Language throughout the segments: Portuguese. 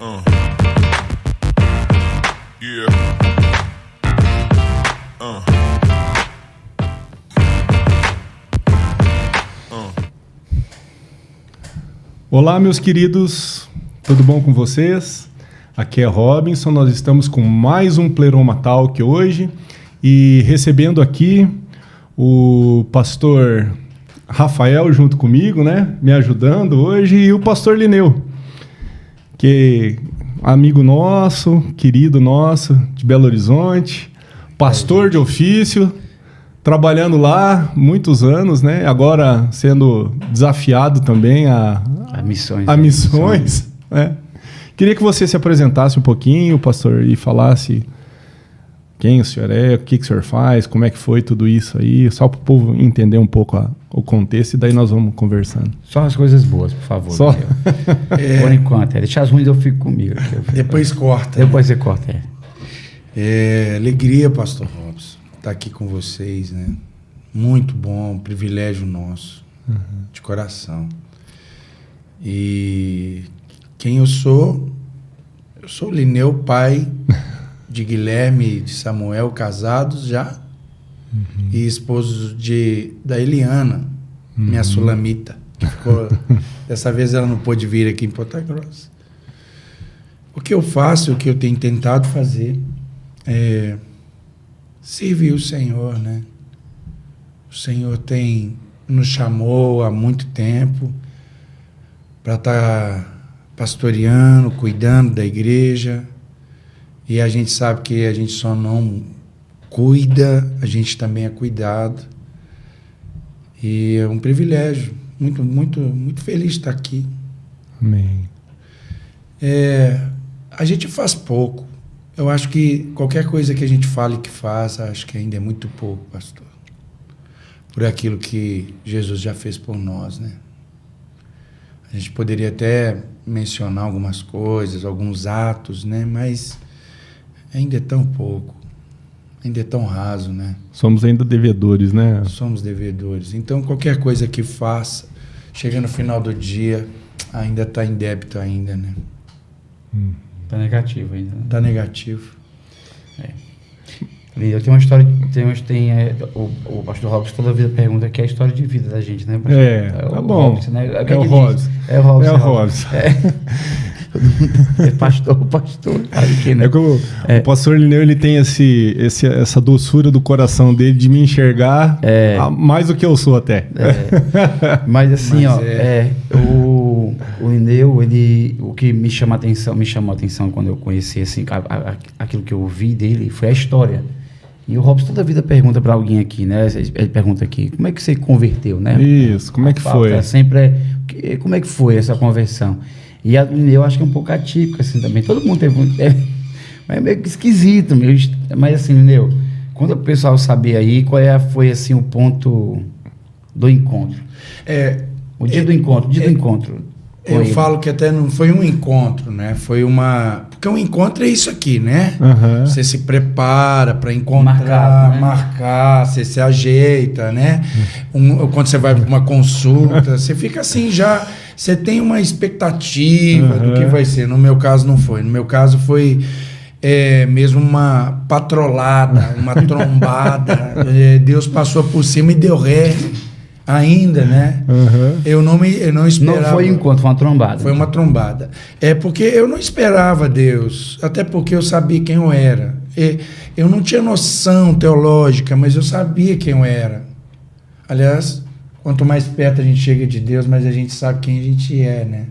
Yeah. Olá, meus queridos, tudo bom com vocês? Aqui é Robinson, nós estamos com mais um Pleroma Talk hoje e recebendo aqui o pastor Rafael junto comigo, né? Me ajudando hoje, e o pastor Lineu, que é amigo nosso, querido nosso, de Belo Horizonte, pastor de ofício, trabalhando lá muitos anos, né? Agora sendo desafiado também a missões. Né? Queria que você se apresentasse um pouquinho, pastor, e falasse quem o senhor é, o que o senhor faz, como é que foi tudo isso aí, só para o povo entender um pouco o contexto, e daí nós vamos conversando. Só as coisas boas, por favor. Só? Por enquanto. Deixar as ruins eu fico comigo. Depois corta. Depois você corta. Alegria, pastor Robson, estar aqui com vocês, né? Muito bom, privilégio nosso, de coração. E quem eu sou? Eu sou o Lineu, pai de Guilherme e de Samuel, casados já, e esposo da Eliana, minha sulamita. Dessa vez ela não pôde vir aqui em Ponta Grossa. O que eu faço, o que eu tenho tentado fazer é servir o Senhor, né? O Senhor nos chamou há muito tempo para estar pastoreando, cuidando da igreja, e a gente sabe que a gente só não cuida, a gente também é cuidado, e é um privilégio, muito, muito, muito feliz de estar aqui. Amém. A gente faz pouco, eu acho que qualquer coisa que a gente fale que faça, acho que ainda é muito pouco, pastor, por aquilo que Jesus já fez por nós, né? A gente poderia até mencionar algumas coisas, alguns atos, né? Mas ainda é tão pouco, ainda é tão raso, né? Somos ainda devedores, né? Somos devedores. Então, qualquer coisa que faça, chega no final do dia, ainda está em débito ainda, né? Tá negativo ainda. Né? Tá negativo. Eu tenho uma história, o pastor Robson toda vida pergunta que é a história de vida da gente, né? Tá bom. Robson, né? É o Robson. É o Robson. É o Robson. É pastor. Aqui, né? O pastor Lineu, ele tem essa doçura do coração dele de me enxergar mais do que eu sou até. Mas assim, o Lineu, o que me chamou a atenção quando eu conheci assim, aquilo que eu ouvi dele foi a história. E o Robson toda a vida pergunta para alguém aqui, né? Ele pergunta aqui, como é que você converteu, né? Isso, como é que foi? Sempre como é que foi essa conversão? E a Lineu, acho que é um pouco atípico, assim, também. Todo mundo teve mas é meio esquisito, mas assim, Lineu, quando o pessoal saber aí, foi assim o ponto do encontro? O dia do encontro. Eu falo que até não foi um encontro, né? Foi uma... Porque um encontro é isso aqui, né? Você se prepara para encontrar, marcar, você se ajeita, né? Quando você vai para uma consulta, você fica assim já... Você tem uma expectativa do que vai ser. No meu caso não foi. No meu caso foi mesmo uma patrolada, uma trombada. Deus passou por cima e deu ré. Ainda, né? Eu não esperava. Não foi encontro, foi uma trombada. Foi uma trombada. Porque eu não esperava Deus, até porque eu sabia quem eu era. Eu não tinha noção teológica, mas eu sabia quem eu era. Aliás, quanto mais perto a gente chega de Deus, mais a gente sabe quem a gente é, né?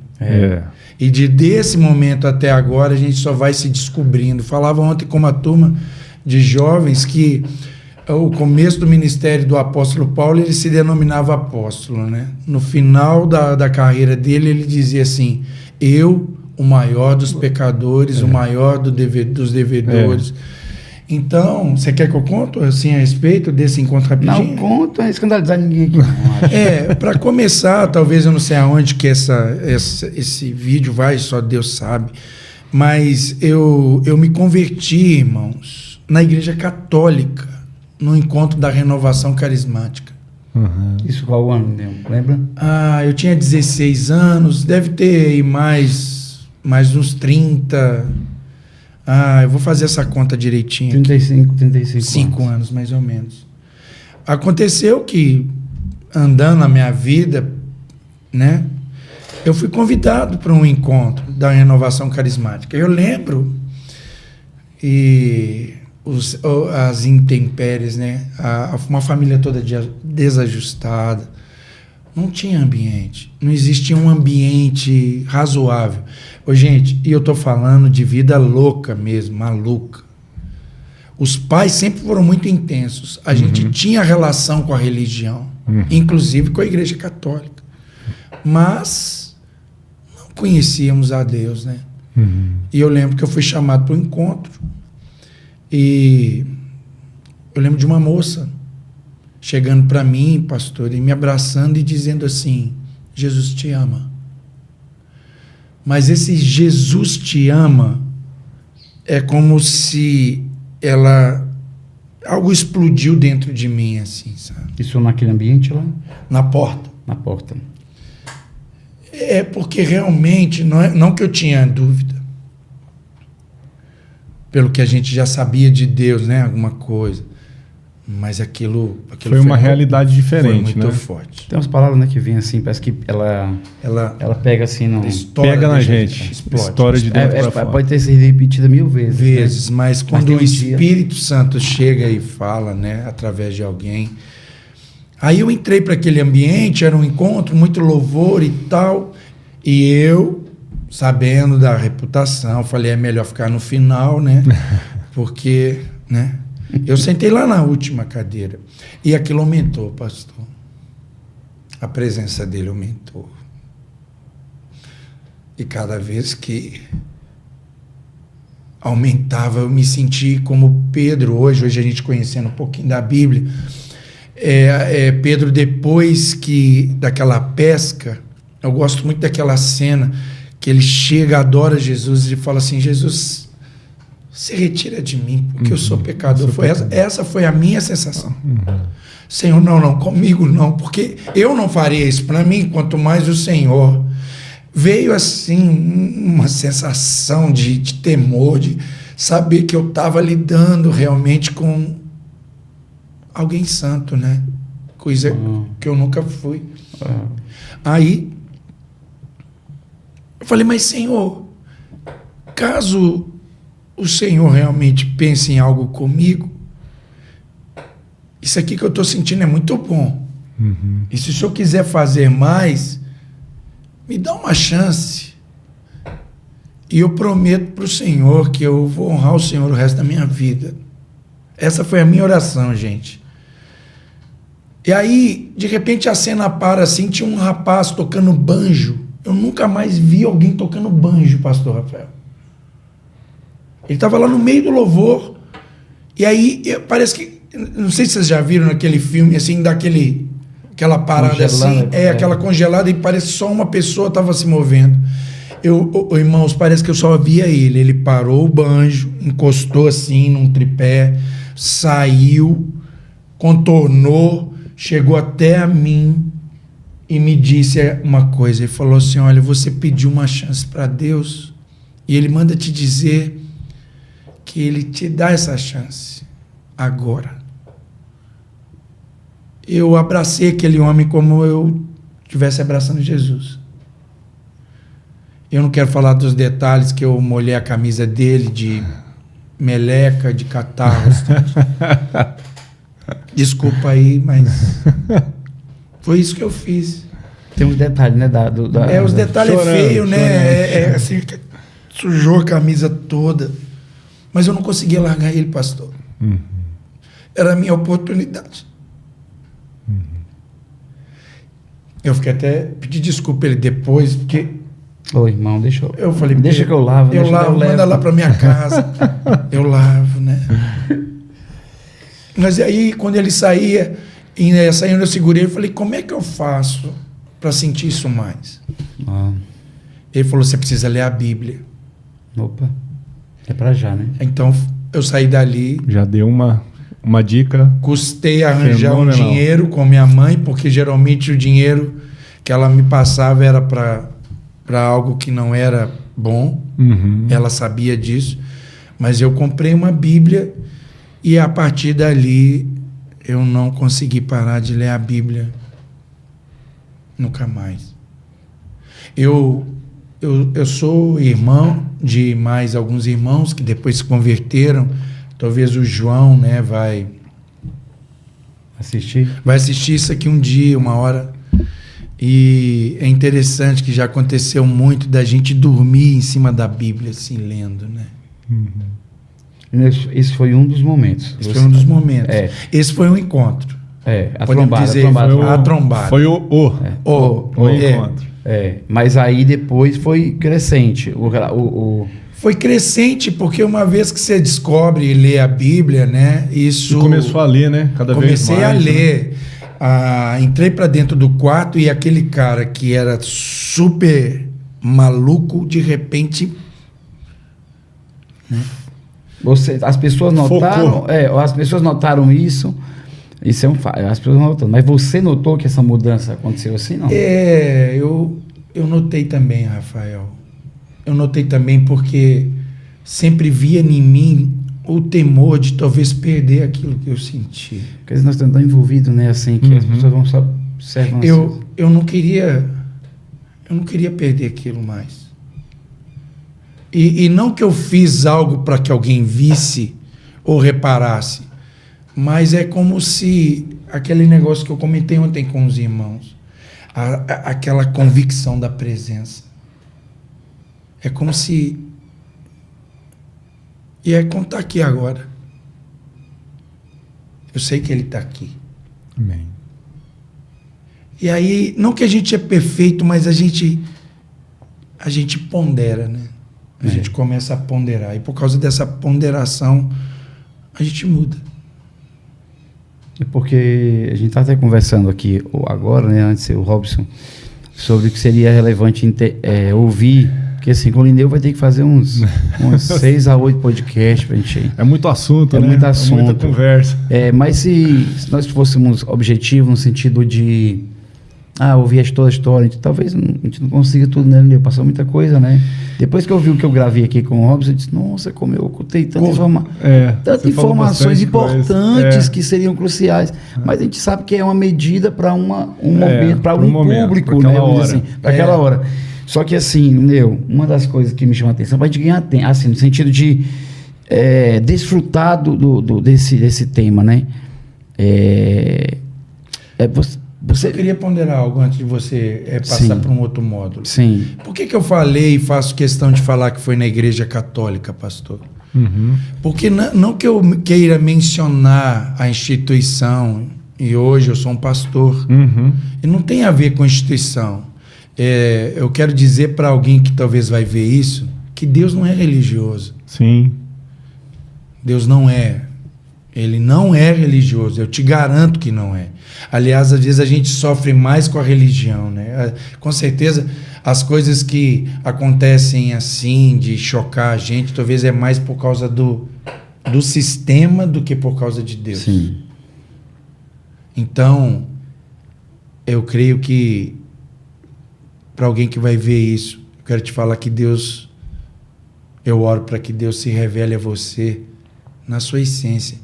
E desse momento até agora, a gente só vai se descobrindo. Falava ontem com uma turma de jovens que o começo do ministério do apóstolo Paulo, ele se denominava apóstolo, né? No final da carreira dele, ele dizia assim, eu, o maior dos pecadores, o maior dos devedores. Então, você quer que eu conte assim, a respeito desse encontro rapidinho? Não, conta, é escandalizar ninguém aqui. Para começar, talvez eu não sei aonde que esse vídeo vai, só Deus sabe, mas eu me converti, irmãos, na Igreja Católica, no encontro da renovação carismática. Isso qual ano, lembra? Eu tinha 16 anos, deve ter aí mais mais uns 30... eu vou fazer essa conta direitinho. 35 5 anos, mais ou menos. Aconteceu que, andando na minha vida, né, eu fui convidado para um encontro da Renovação Carismática. Eu lembro, e as intempéries, né, uma família toda desajustada, não tinha ambiente, não existia um ambiente razoável. Ô, gente, e eu tô falando de vida louca mesmo, maluca. Os pais sempre foram muito intensos. A gente tinha relação com a religião, inclusive com a Igreja Católica. Mas não conhecíamos a Deus, né? E eu lembro que eu fui chamado para o encontro. E eu lembro de uma moça chegando para mim, pastor, e me abraçando e dizendo assim: Jesus te ama. Mas esse Jesus te ama é como se algo explodiu dentro de mim, assim, sabe? Isso naquele ambiente lá? Na porta. Na porta. É porque realmente, não que eu tinha dúvida, pelo que a gente já sabia de Deus, né? Alguma coisa. Mas aquilo foi uma realidade diferente, foi muito né? forte. Tem umas palavras, né, que vem assim, parece que ela pega assim, não... Pega na gente. Explode. História de dentro pra fora. Pode ter sido repetida 1000 vezes. Né? Mas quando tem o Espírito Santo chega e fala, né, através de alguém. Aí eu entrei para aquele ambiente, era um encontro, muito louvor e tal. E eu, sabendo da reputação, falei, é melhor ficar no final, né? Porque, né? Eu sentei lá na última cadeira. E aquilo aumentou, pastor. A presença dele aumentou. E cada vez que aumentava, eu me senti como Pedro hoje a gente conhecendo um pouquinho da Bíblia. Pedro, depois daquela pesca, eu gosto muito daquela cena que ele chega, adora Jesus e fala assim: Jesus, se retira de mim, porque eu sou pecador. Essa foi a minha sensação. Senhor, não, comigo não, porque eu não faria isso para mim, quanto mais o Senhor. Veio assim uma sensação de temor, de saber que eu estava lidando realmente com alguém santo, né? Coisa que eu nunca fui. Aí eu falei, mas Senhor, caso o Senhor realmente pense em algo comigo, isso aqui que eu estou sentindo é muito bom. E se o Senhor quiser fazer mais, me dá uma chance. E eu prometo para o Senhor que eu vou honrar o Senhor o resto da minha vida. Essa foi a minha oração, gente. E aí, de repente, a cena para assim, tinha um rapaz tocando banjo. Eu nunca mais vi alguém tocando banjo, pastor Rafael. Ele estava lá no meio do louvor. E aí, parece que... Não sei se vocês já viram naquele filme, assim, aquela parada congelada, assim. Aquela congelada, e parece que só uma pessoa estava se movendo. Irmãos, parece que eu só via ele. Ele parou o banjo, encostou assim num tripé, saiu, contornou, chegou até a mim e me disse uma coisa. Ele falou assim: olha, você pediu uma chance para Deus e Ele manda te dizer que Ele te dá essa chance agora. Eu abracei aquele homem como eu estivesse abraçando Jesus. Eu não quero falar dos detalhes, que eu molhei a camisa dele de meleca, de catarro. Desculpa aí, mas foi isso que eu fiz. Tem uns detalhes, né? Os detalhes feios, né? Assim, sujou a camisa toda. Mas eu não conseguia largar ele, pastor. Era a minha oportunidade. Eu fiquei até... Pedi desculpa ele depois, porque... Ô, irmão, deixa eu... Eu falei... Deixa que eu lavo. Eu lavo, manda lá pra minha casa. Eu lavo, né? Mas aí, quando ele saía, saindo eu segurei, eu falei, como é que eu faço para sentir isso mais? Ele falou, você precisa ler a Bíblia. Opa, é para já, né? Então, eu saí dali. Já deu uma dica. Custei arranjar um dinheiro com minha mãe, porque geralmente o dinheiro que ela me passava era para para algo que não era bom. Uhum. Ela sabia disso. Mas eu comprei uma Bíblia e a partir dali eu não consegui parar de ler a Bíblia. Nunca mais. Eu sou irmão de mais alguns irmãos que depois se converteram. Talvez o João, né, vai assistir isso aqui um dia, uma hora. E é interessante que já aconteceu muito da gente dormir em cima da Bíblia, assim, lendo, né? Uhum. Esse foi um dos momentos. Esse foi um dos momentos. Esse foi um encontro. A Podemos trombada. dizer, A a trombada. Foi o encontro. Mas aí depois foi crescente. Foi crescente porque uma vez que você descobre e lê a Bíblia, né? Isso. E começou a ler, né? Cada vez mais. Comecei a ler. Entrei para dentro do quarto e aquele cara que era super maluco, de repente, né? As pessoas notaram, as pessoas notaram isso. Isso é um fato. As pessoas notaram. Mas você notou que essa mudança aconteceu assim, não? Eu notei também, Rafael. Eu notei também porque sempre via em mim o temor de talvez perder aquilo que eu senti. Porque nós estamos tão envolvidos, né? Assim, que as pessoas vão só observar. Eu não queria perder aquilo mais. E não que eu fiz algo para que alguém visse ou reparasse, mas é como se aquele negócio que eu comentei ontem com os irmãos, aquela convicção da presença. É como se... E é como está aqui agora. Eu sei que ele está aqui. Amém. E aí, não que a gente é perfeito, mas a gente pondera, né? A gente começa a ponderar. E por causa dessa ponderação, a gente muda. É porque a gente está até conversando aqui agora, né? Antes, o Robson, sobre o que seria relevante ouvir. Porque assim, com o Lineu vai ter que fazer uns 6 a 8 podcasts pra gente. É muito assunto, né? Muito assunto. É muita conversa. Mas se nós fôssemos objetivos no sentido de ouvir toda a história, talvez a gente não consiga tudo, né, Lineu? Passou muita coisa, né? Depois que eu vi o que eu gravei aqui com o Robson, eu disse, nossa, como eu ocultei tantas informações importantes que seriam cruciais. Mas a gente sabe que é uma medida para um momento, para um público, né? Assim, para aquela hora. Só que assim, uma das coisas que me chama a atenção, para a gente ganhar tempo, assim, no sentido de desfrutar desse tema, né? Eu queria ponderar algo antes de você passar para um outro módulo. Sim. Por que eu falei e faço questão de falar que foi na Igreja Católica, pastor? Uhum. Porque não que eu queira mencionar a instituição, e hoje eu sou um pastor, e não tem a ver com a instituição. Eu quero dizer para alguém que talvez vai ver isso, que Deus não é religioso. Sim. Deus não é. Ele não é religioso, eu te garanto que não é. Aliás, às vezes a gente sofre mais com a religião, né? Com certeza, as coisas que acontecem assim, de chocar a gente, talvez é mais por causa do sistema do que por causa de Deus. Sim. Então, eu creio que para alguém que vai ver isso, eu quero te falar que Deus, eu oro para que Deus se revele a você na sua essência.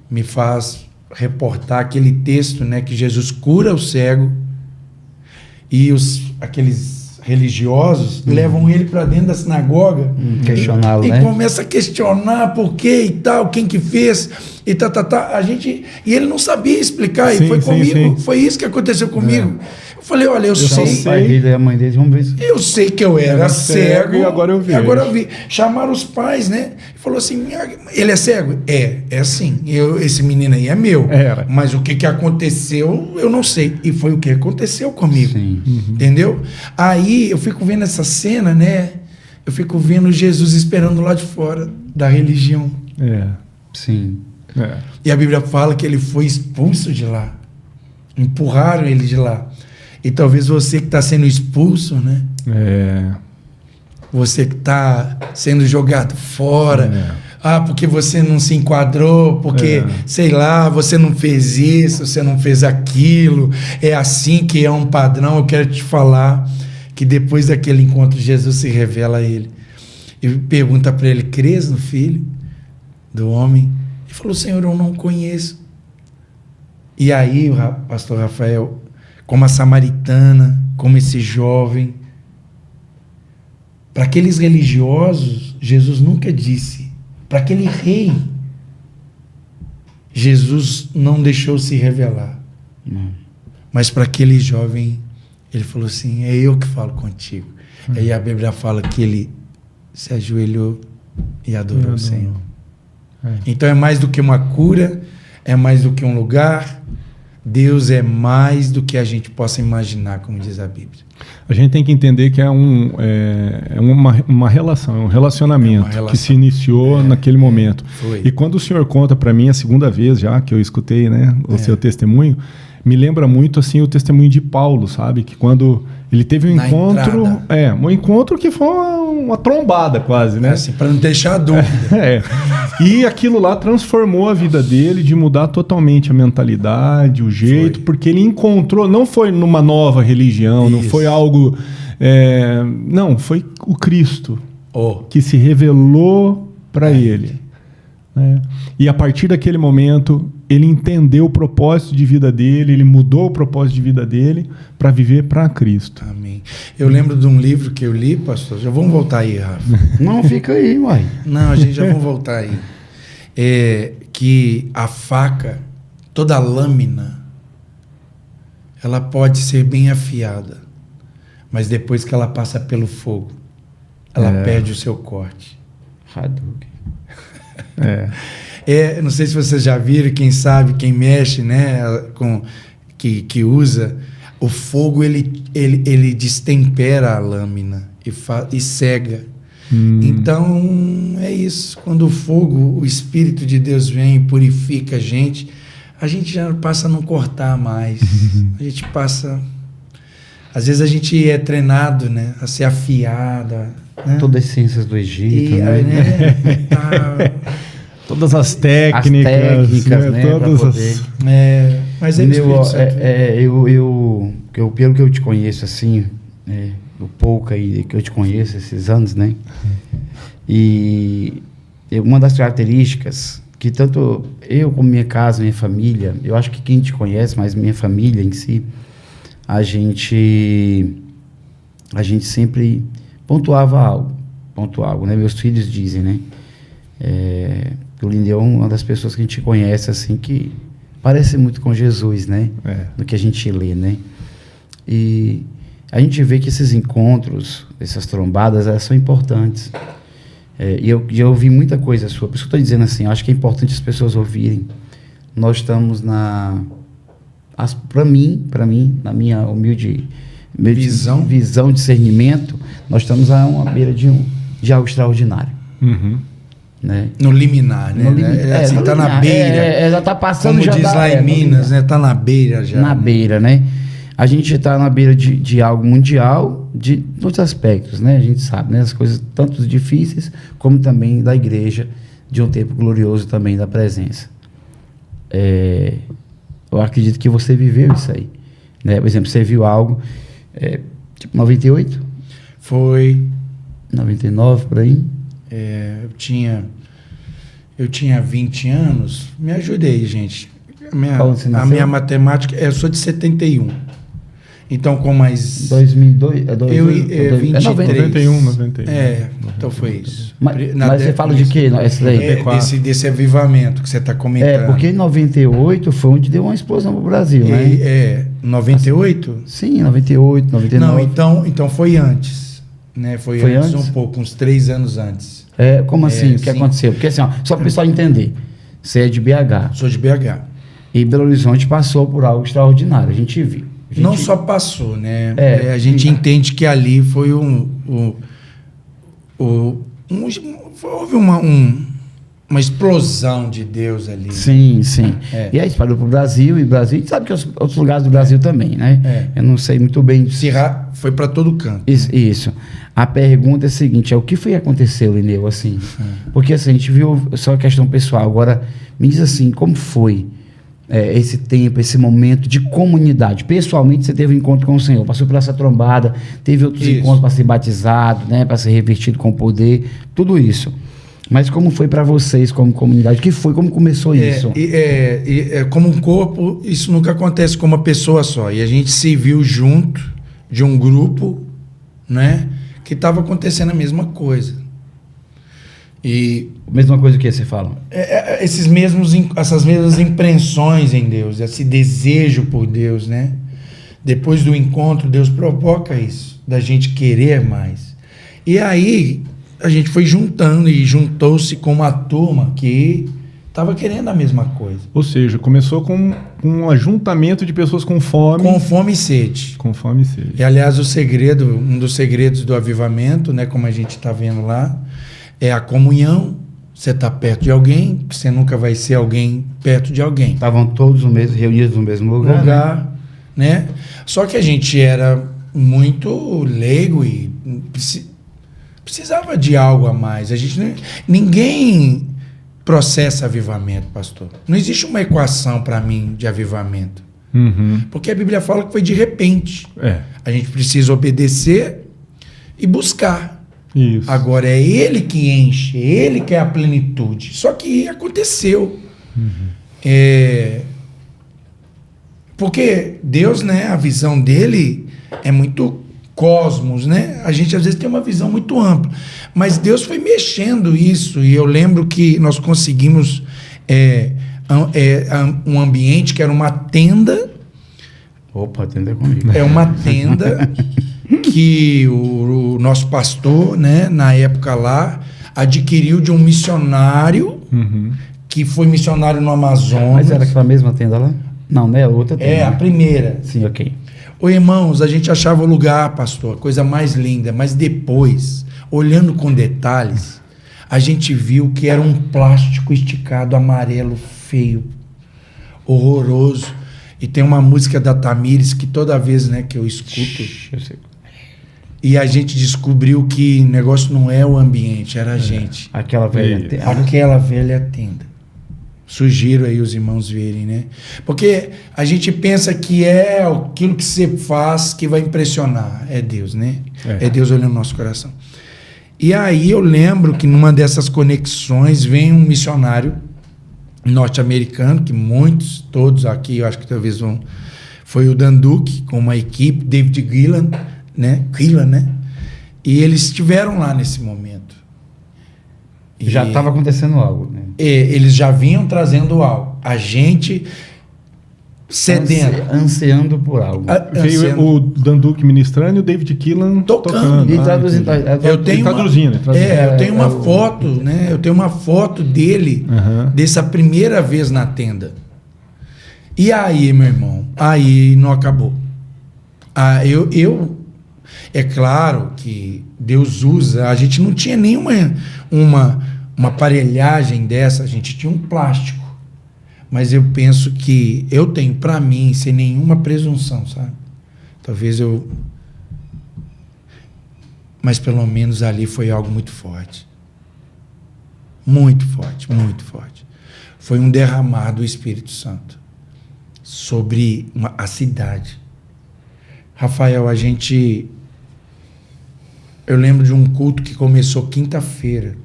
Me faz reportar aquele texto, né, que Jesus cura o cego e aqueles religiosos levam ele para dentro da sinagoga questioná-lo, e né? começa a questionar por quê e tal, quem que fez e e ele não sabia explicar. Sim, e foi sim, comigo, sim. foi isso que aconteceu comigo. Eu falei, olha, eu Só sei. o pai dele e a mãe dele, vamos ver isso. Eu sei que eu era cego e agora eu vi. Chamaram os pais, né? E falou assim, ele é cego? É assim. Esse menino aí é meu. Era. Mas o que aconteceu, eu não sei. E foi o que aconteceu comigo. Sim. Entendeu? Aí eu fico vendo essa cena, né? Eu fico vendo Jesus esperando lá de fora da religião. Sim. E a Bíblia fala que ele foi expulso de lá. Empurraram ele de lá. E talvez você que está sendo expulso, né? Você que está sendo jogado fora. Porque você não se enquadrou, porque, sei lá, você não fez isso, você não fez aquilo. É assim que é um padrão. Eu quero te falar que depois daquele encontro Jesus se revela a ele e pergunta para ele: crês no Filho do Homem? Ele falou: Senhor, eu não conheço. E aí o pastor Rafael, como a samaritana, como esse jovem, para aqueles religiosos, Jesus nunca disse. Para aquele rei, Jesus não deixou se revelar. Mas para aquele jovem, ele falou assim: é eu que falo contigo. Aí a Bíblia fala que ele se ajoelhou e adorou o Senhor. Então é mais do que uma cura, é mais do que um lugar. Deus é mais do que a gente possa imaginar, como diz a Bíblia. A gente tem que entender que é uma relação, é um relacionamento que se iniciou naquele momento. Foi. E quando o senhor conta para mim a segunda vez já que eu escutei, né, o seu testemunho, me lembra muito assim o testemunho de Paulo, sabe? Que quando ele teve um encontro, um encontro que foi uma trombada quase, né? Assim, para não deixar dúvida. E aquilo lá transformou a vida dele, de mudar totalmente a mentalidade, o jeito, porque ele encontrou, não foi numa nova religião, não foi algo, não, foi o Cristo que se revelou para ele. Né? E a partir daquele momento, ele entendeu o propósito de vida dele, ele mudou o propósito de vida dele para viver para Cristo. Amém. Eu lembro de um livro que eu li, pastor, já vamos voltar aí, Rafa. Não, fica aí, uai. Não, a gente já vamos voltar aí. Que a faca, toda a lâmina, ela pode ser bem afiada, mas depois que ela passa pelo fogo, ela perde o seu corte. Hadouken. Não sei se vocês já viram, quem sabe, quem mexe, né, que usa, o fogo ele destempera a lâmina e cega. Então é isso, quando o fogo, o Espírito de Deus vem e purifica a gente já passa a não cortar mais. A gente passa, às vezes a gente é treinado, né, a ser afiada, né? Todas as ciências do Egito, Todas as técnicas, né? Todas mas é pelo que eu te conheço assim, o pouco aí que eu te conheço esses anos, né? E uma das características que tanto eu como minha casa, minha família, eu acho que quem te conhece, mas minha família em si, a gente sempre pontuava algo, né? Meus filhos dizem, né? O Lineu é uma das pessoas que a gente conhece, assim, que parece muito com Jesus, né? No que a gente lê, né? E a gente vê que esses encontros, essas trombadas, elas são importantes. E eu já ouvi muita coisa sua, por isso que eu estou dizendo assim, eu acho que é importante as pessoas ouvirem. Nós estamos para mim, na minha humilde visão, discernimento, nós estamos a uma beira de algo extraordinário. Né? No liminar, né? Assim, tá na beira. Já tá passando, como já diz lá em Minas, né? Tá na beira já. Na beira, né? A gente está na beira de algo mundial, de todos os aspectos, né? A gente sabe, né? As coisas tanto difíceis, como também da igreja, de um tempo glorioso também da presença. Eu acredito que você viveu isso aí, né? Por exemplo, você viu algo, tipo 98? Foi. 99, por aí? Eu tinha 20 anos. Me ajude aí, gente. A minha matemática... Eu sou de 71. Então, com mais... 2002? 23. 91. Então foi isso. Mas você fala de quê? Desse avivamento que você está comentando. Porque em 98 foi onde deu uma explosão no Brasil, né? 98? Sim, 98, 99. Não, então foi antes. Né? Foi antes um pouco, uns 3 anos antes. Como assim? O que aconteceu? Porque assim, só para o pessoal entender, você é de BH. Sou de BH. E Belo Horizonte passou por algo extraordinário, a gente viu. Não só passou, né? A gente entende que ali foi houve uma explosão de Deus ali. Sim. E aí espalhou para o Brasil, e a gente sabe que outros lugares do Brasil também, né? Eu não sei muito bem. Foi para todo canto. Isso. A pergunta é a seguinte, o que foi que aconteceu, Lineu, assim? Porque assim, a gente viu só a questão pessoal. Agora, me diz assim, como foi esse tempo, esse momento de comunidade? Pessoalmente, você teve um encontro com o Senhor, passou por essa trombada, teve outros Isso. encontros para ser batizado, né, para ser revestido com poder, tudo isso. Mas como foi para vocês como comunidade? Como começou isso? Como um corpo, isso nunca acontece com uma pessoa só. E a gente se viu junto de um grupo, né, que estava acontecendo a mesma coisa. E Mesma coisa que você fala? essas mesmas impressões em Deus, esse desejo por Deus, né? Depois do encontro, Deus provoca isso, da gente querer mais. E aí a gente foi juntando e juntou-se com uma turma que estava querendo a mesma coisa. Ou seja, começou com um ajuntamento de pessoas com fome. Com fome e sede. Com fome e sede. E aliás, um dos segredos do avivamento, né, como a gente está vendo lá, é a comunhão. Você está perto de alguém, você nunca vai ser alguém perto de alguém. Estavam todos reunidos no mesmo lugar. Né? Só que a gente era muito leigo e precisava de algo a mais. Ninguém processa avivamento, pastor. Não existe uma equação para mim de avivamento. Uhum. Porque a Bíblia fala que foi de repente. A gente precisa obedecer e buscar. Isso. Agora é Ele que enche, Ele que é a plenitude. Só que aconteceu. Porque Deus, né, a visão dele é muito cosmos, né? A gente às vezes tem uma visão muito ampla. Mas Deus foi mexendo isso. E eu lembro que nós conseguimos um ambiente que era uma tenda. Opa, atenda comigo. É uma tenda que o nosso pastor, né, na época lá, adquiriu de um missionário, que foi missionário no Amazonas. Mas era aquela mesma tenda lá? Não, né? Outra tenda. É, a primeira. Sim, ok. Ô, irmãos, a gente achava o lugar, pastor, a coisa mais linda, mas depois, olhando com detalhes, a gente viu que era um plástico esticado, amarelo, feio, horroroso. E tem uma música da Tamires que toda vez, né, que eu escuto, Eu sei. e a gente descobriu que o negócio não é o ambiente, era a gente. Aquela velha Isso. tenda. Aquela velha tenda. Sugiro aí os irmãos verem, né? Porque a gente pensa que é aquilo que você faz que vai impressionar. É Deus, né? É Deus olhando no nosso coração. E aí eu lembro que numa dessas conexões vem um missionário norte-americano, que muitos, todos aqui, eu acho que talvez vão... Foi o Dan Duke, com uma equipe, David Gillan, né? E eles estiveram lá nesse momento. Já estava acontecendo algo, né? Eles já vinham trazendo algo. A gente sedento. Ansiando por algo. Veio o Dan Duke ministrando e o David Keelan tocando. E traduzindo. Eu tenho traduzindo. Eu tenho uma foto, né? Eu tenho uma foto dele dessa primeira vez na tenda. E aí, meu irmão, aí não acabou. É claro que Deus usa, a gente não tinha nenhuma uma aparelhagem dessa, a gente tinha um plástico. Mas eu penso que eu tenho para mim, sem nenhuma presunção, sabe? Talvez mas pelo menos ali foi algo muito forte. Muito forte, muito forte. Foi um derramar do Espírito Santo sobre a cidade. Rafael, eu lembro de um culto que começou quinta-feira.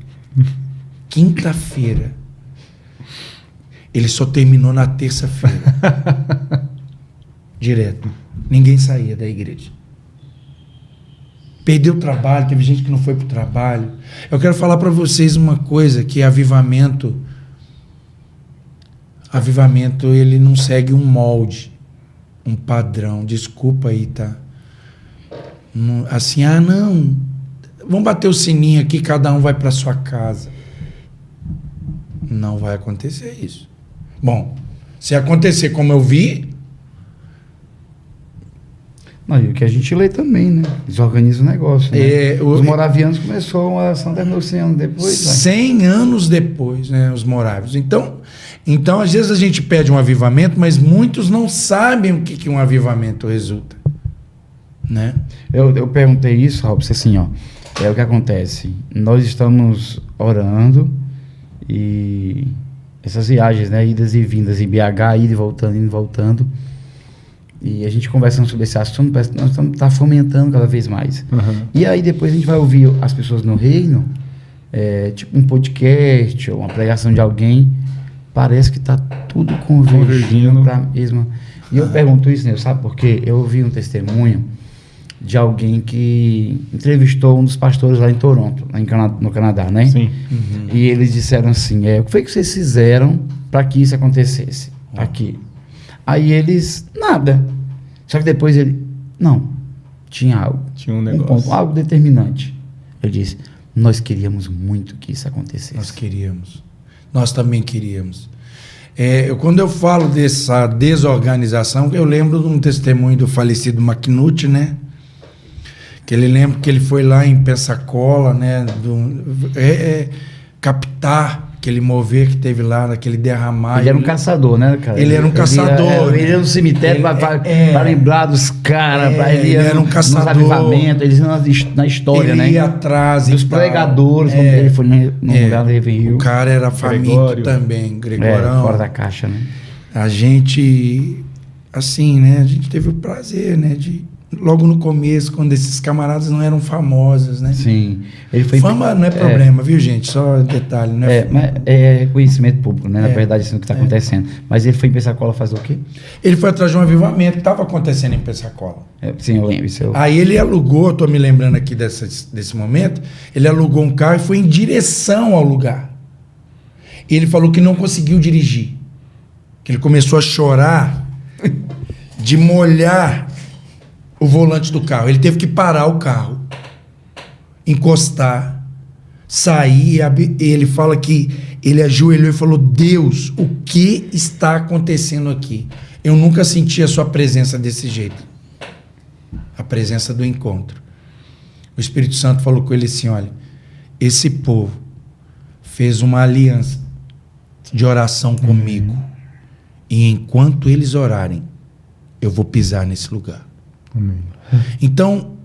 Quinta-feira. Ele só terminou na terça-feira. Direto. Ninguém saía da igreja. Perdeu o trabalho, teve gente que não foi para o trabalho. Eu quero falar para vocês uma coisa, que avivamento, ele não segue um molde, um padrão. Desculpa aí, tá? Assim, não, vamos bater o sininho aqui, cada um vai para sua casa. Não vai acontecer isso. Bom, se acontecer como eu vi... Não, e o que a gente lê também, né? Eles organizam o negócio, né? Os moravianos começou a ação, terminou 100 anos depois. 100 anos depois, né? Os morávios. Então, às vezes a gente pede um avivamento, mas muitos não sabem o que um avivamento resulta. Né? Eu perguntei isso, Robson, assim, ó. É o que acontece. Nós estamos orando e essas viagens, né? Idas e vindas em BH, indo e voltando. E a gente conversando sobre esse assunto, parece que nós estamos fomentando cada vez mais. Uhum. E aí depois a gente vai ouvir as pessoas no reino, tipo um podcast ou uma pregação de alguém, parece que está tudo convergindo para a mesma. E eu pergunto isso, né? Sabe por quê? Eu ouvi um testemunho de alguém que entrevistou um dos pastores lá em Toronto, lá no Canadá, né? Sim. E eles disseram assim, o que foi que vocês fizeram para que isso acontecesse aqui? Aí eles, nada. Só que depois não, tinha algo. Tinha um Um negócio. ponto, algo determinante. Ele disse, nós queríamos muito que isso acontecesse. Nós queríamos. Nós também queríamos. Quando eu falo dessa desorganização, eu lembro de um testemunho do falecido McNutt, né? Que ele lembra que ele foi lá em Pensacola, né? Captar aquele mover que teve lá, naquele derramar. Ele era um caçador, né, cara? Ele era um caçador. Ele ia no cemitério para lembrar dos caras. Ele era um caçador. Nos avivamentos, eles iam na história, ele né? ia atrás dos pregadores, quando ele foi no lugar do Rio. O cara era faminto também, Gregorão. Fora da caixa, né? A gente, assim, né? A gente teve o prazer, né? Logo no começo, quando esses camaradas não eram famosos, né? Sim. Ele foi Fama não é problema, viu, gente? Só detalhe, não é? Mas é conhecimento público, né? Na verdade, isso é o que está acontecendo. Mas ele foi em Pensacola fazer o quê? Ele foi atrás de um avivamento que estava acontecendo em Pensacola. Sim, eu lembro. Aí ele alugou, estou me lembrando aqui desse momento, ele alugou um carro e foi em direção ao lugar. Ele falou que não conseguiu dirigir. Que ele começou a chorar de molhar o volante do carro. Ele teve que parar o carro, encostar, sair. Ele fala que ele ajoelhou e falou: Deus, o que está acontecendo aqui? Eu nunca senti a sua presença desse jeito. A presença do encontro. O Espírito Santo falou com ele assim: olha, esse povo fez uma aliança de oração comigo. E enquanto eles orarem, eu vou pisar nesse lugar. Amém. Então,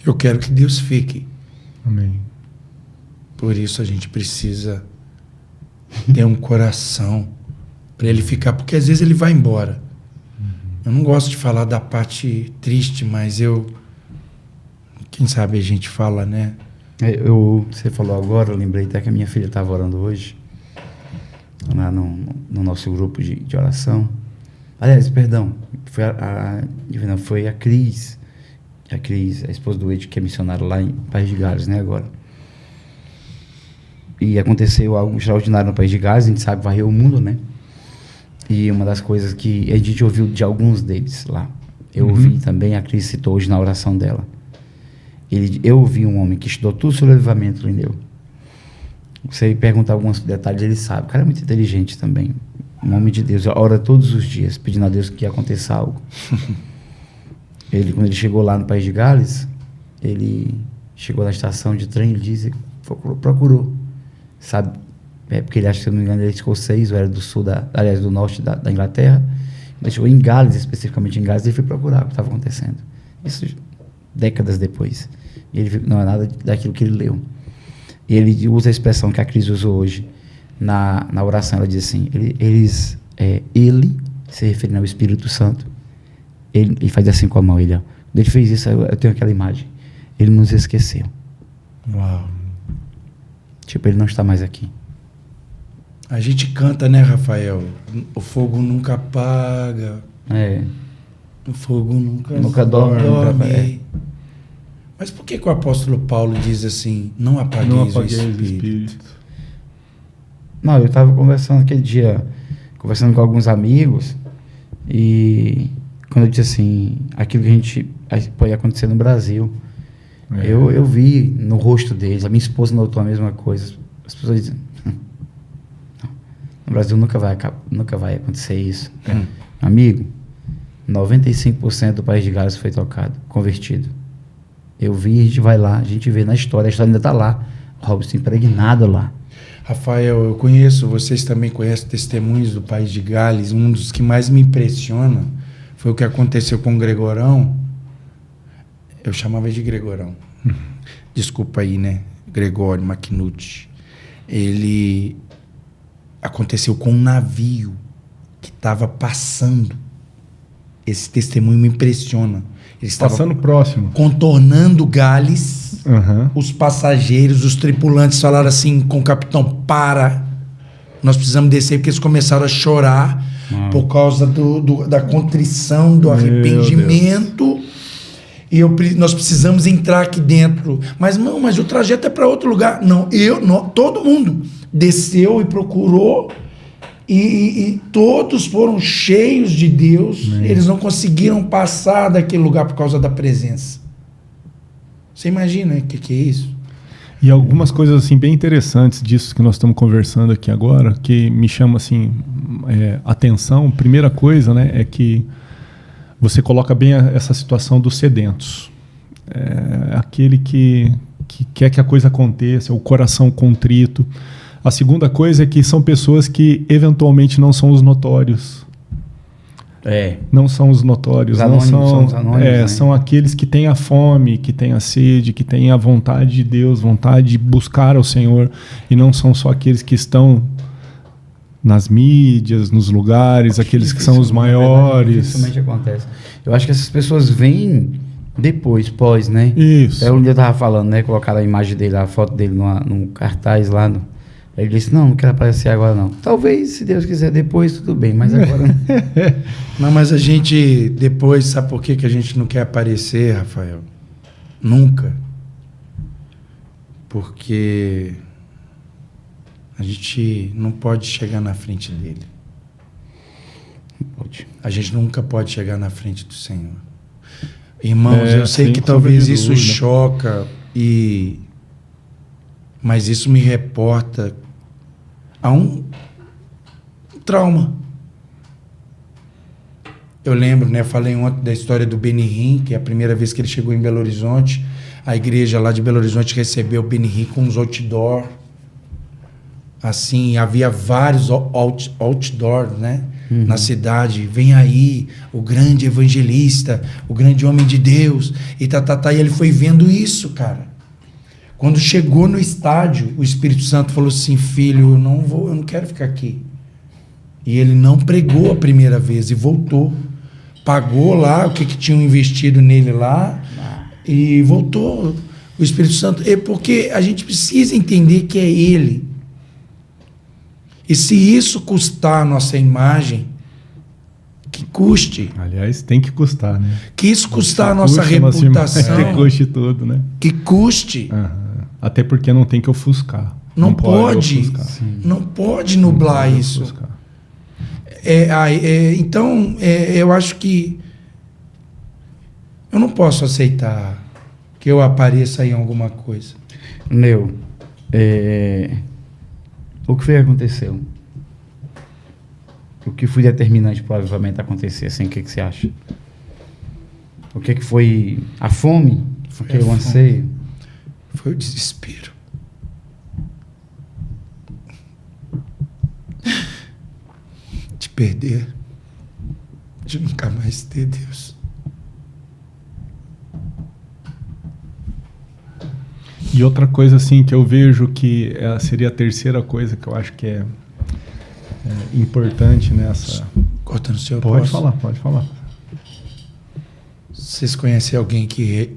eu quero que Deus fique. Amém. Por isso a gente precisa ter um coração para ele ficar, porque às vezes ele vai embora. Eu não gosto de falar da parte triste, mas quem sabe a gente fala, né? Você falou agora, eu lembrei até que a minha filha estava orando hoje, lá no nosso grupo de oração. Aliás, perdão, foi a Cris, a esposa do Ed, que é missionária lá em País de Gales, né, agora. E aconteceu algo extraordinário no País de Gales, a gente sabe, varreu o mundo, né? E uma das coisas que a gente ouviu de alguns deles lá, eu ouvi também, a Cris citou hoje na oração dela. Eu ouvi um homem que estudou tudo sobre avivamento, Lineu. Você pergunta alguns detalhes, ele sabe. O cara é muito inteligente também. Um homem de Deus. Ora todos os dias, pedindo a Deus que aconteça algo. Quando ele chegou lá no País de Gales, ele chegou na estação de trem, ele disse, procurou. Sabe? Porque ele acha que, se eu não me engano, ele é escocês, ou era do norte da Inglaterra. Ele chegou em Gales, especificamente em Gales, e ele foi procurar o que estava acontecendo. Isso décadas depois. E ele viu que não é nada daquilo que ele leu. E ele usa a expressão que a Cris usou hoje na oração. Ela diz assim, ele se referindo ao Espírito Santo, ele faz assim com a mão. Quando ele fez isso, eu tenho aquela imagem. Ele nos esqueceu. Uau. Tipo, ele não está mais aqui. A gente canta, né, Rafael? O fogo nunca apaga. O fogo nunca dorme. Mas por que o apóstolo Paulo diz assim, não apagueis o Espírito? Não, eu estava conversando aquele dia, com alguns amigos, e quando eu disse assim, aquilo que pode acontecer no Brasil, eu vi no rosto deles, a minha esposa notou a mesma coisa. As pessoas dizem, no Brasil nunca vai acontecer isso. Amigo, 95% do País de Gales foi tocado, convertido. Eu vi, a gente vai lá, a gente vê na história, a história ainda está lá. O Robson impregnado lá. Rafael, vocês também conhecem testemunhos do País de Gales. Um dos que mais me impressiona foi o que aconteceu com o Gregorão. Eu chamava de Gregorão. Desculpa aí, né? Gregório McNulty, ele aconteceu com um navio que estava passando. Esse testemunho me impressiona. Ele estava Passando próximo. contornando Gales. Aham. Os passageiros, os tripulantes falaram assim com o capitão: para, nós precisamos descer, porque eles começaram a chorar por causa da contrição, do arrependimento. E nós precisamos entrar aqui dentro. Mas não, mas o trajeto é para outro lugar. Não, todo mundo desceu e procurou. E todos foram cheios de Deus. Eles não conseguiram passar daquele lugar por causa da presença. Você imagina o que é isso? E algumas coisas assim bem interessantes disso que nós estamos conversando aqui agora, que me chama assim atenção. Primeira coisa, né, é que você coloca bem essa situação dos sedentos. Aquele que quer que a coisa aconteça, o coração contrito. A segunda coisa é que são pessoas que eventualmente não são os notórios. Não são os notórios. Os anônimos, não são os anônimos, né? São aqueles que têm a fome, que têm a sede, que têm a vontade de Deus, vontade de buscar ao Senhor. E não são só aqueles que estão nas mídias, nos lugares, aqueles que são os maiores. Dificilmente acontece. Eu acho que essas pessoas vêm depois, pós, né? Isso. Até um dia eu tava falando, né? Colocaram a imagem dele, a foto dele num cartaz lá. Ele disse: não quero aparecer agora não. Talvez, se Deus quiser, depois tudo bem, mas agora não. Não, mas a gente depois, sabe por que a gente não quer aparecer, Rafael? Nunca. Porque a gente não pode chegar na frente dele. Não pode. A gente nunca pode chegar na frente do Senhor. Irmãos, eu sei sim, que sem talvez sombra de isso dúvida. choca, mas isso me reporta a um trauma. Eu lembro, né? Falei ontem da história do Benihim, que é a primeira vez que ele chegou em Belo Horizonte. A igreja lá de Belo Horizonte recebeu o Benihim com uns outdoor. Assim, havia vários outdoors, né? Na cidade. Vem aí o grande evangelista, o grande homem de Deus. E e ele foi vendo isso, cara. Quando chegou no estádio, o Espírito Santo falou assim: filho, eu não quero ficar aqui. E ele não pregou a primeira vez e voltou. Pagou lá o que tinham investido nele lá e voltou. O Espírito Santo. Porque a gente precisa entender que é ele. E se isso custar a nossa imagem, que custe. Aliás, tem que custar, né? Que isso custar a nossa reputação. Que custe tudo, né? Que custe. Até porque não tem que ofuscar. Não pode. Ofuscar. Não pode nublar Não pode isso. ofuscar. Então, eu acho que eu não posso aceitar que eu apareça em alguma coisa. O que foi que aconteceu? O que foi determinante provavelmente acontecer, assim, o que você acha? O que foi a fome? Porque o anseio? Foi o desespero. De perder. De nunca mais ter Deus. E outra coisa assim que eu vejo que seria a terceira coisa que eu acho que é importante nessa... Cortando o seu Pode falar. Vocês conhecem alguém que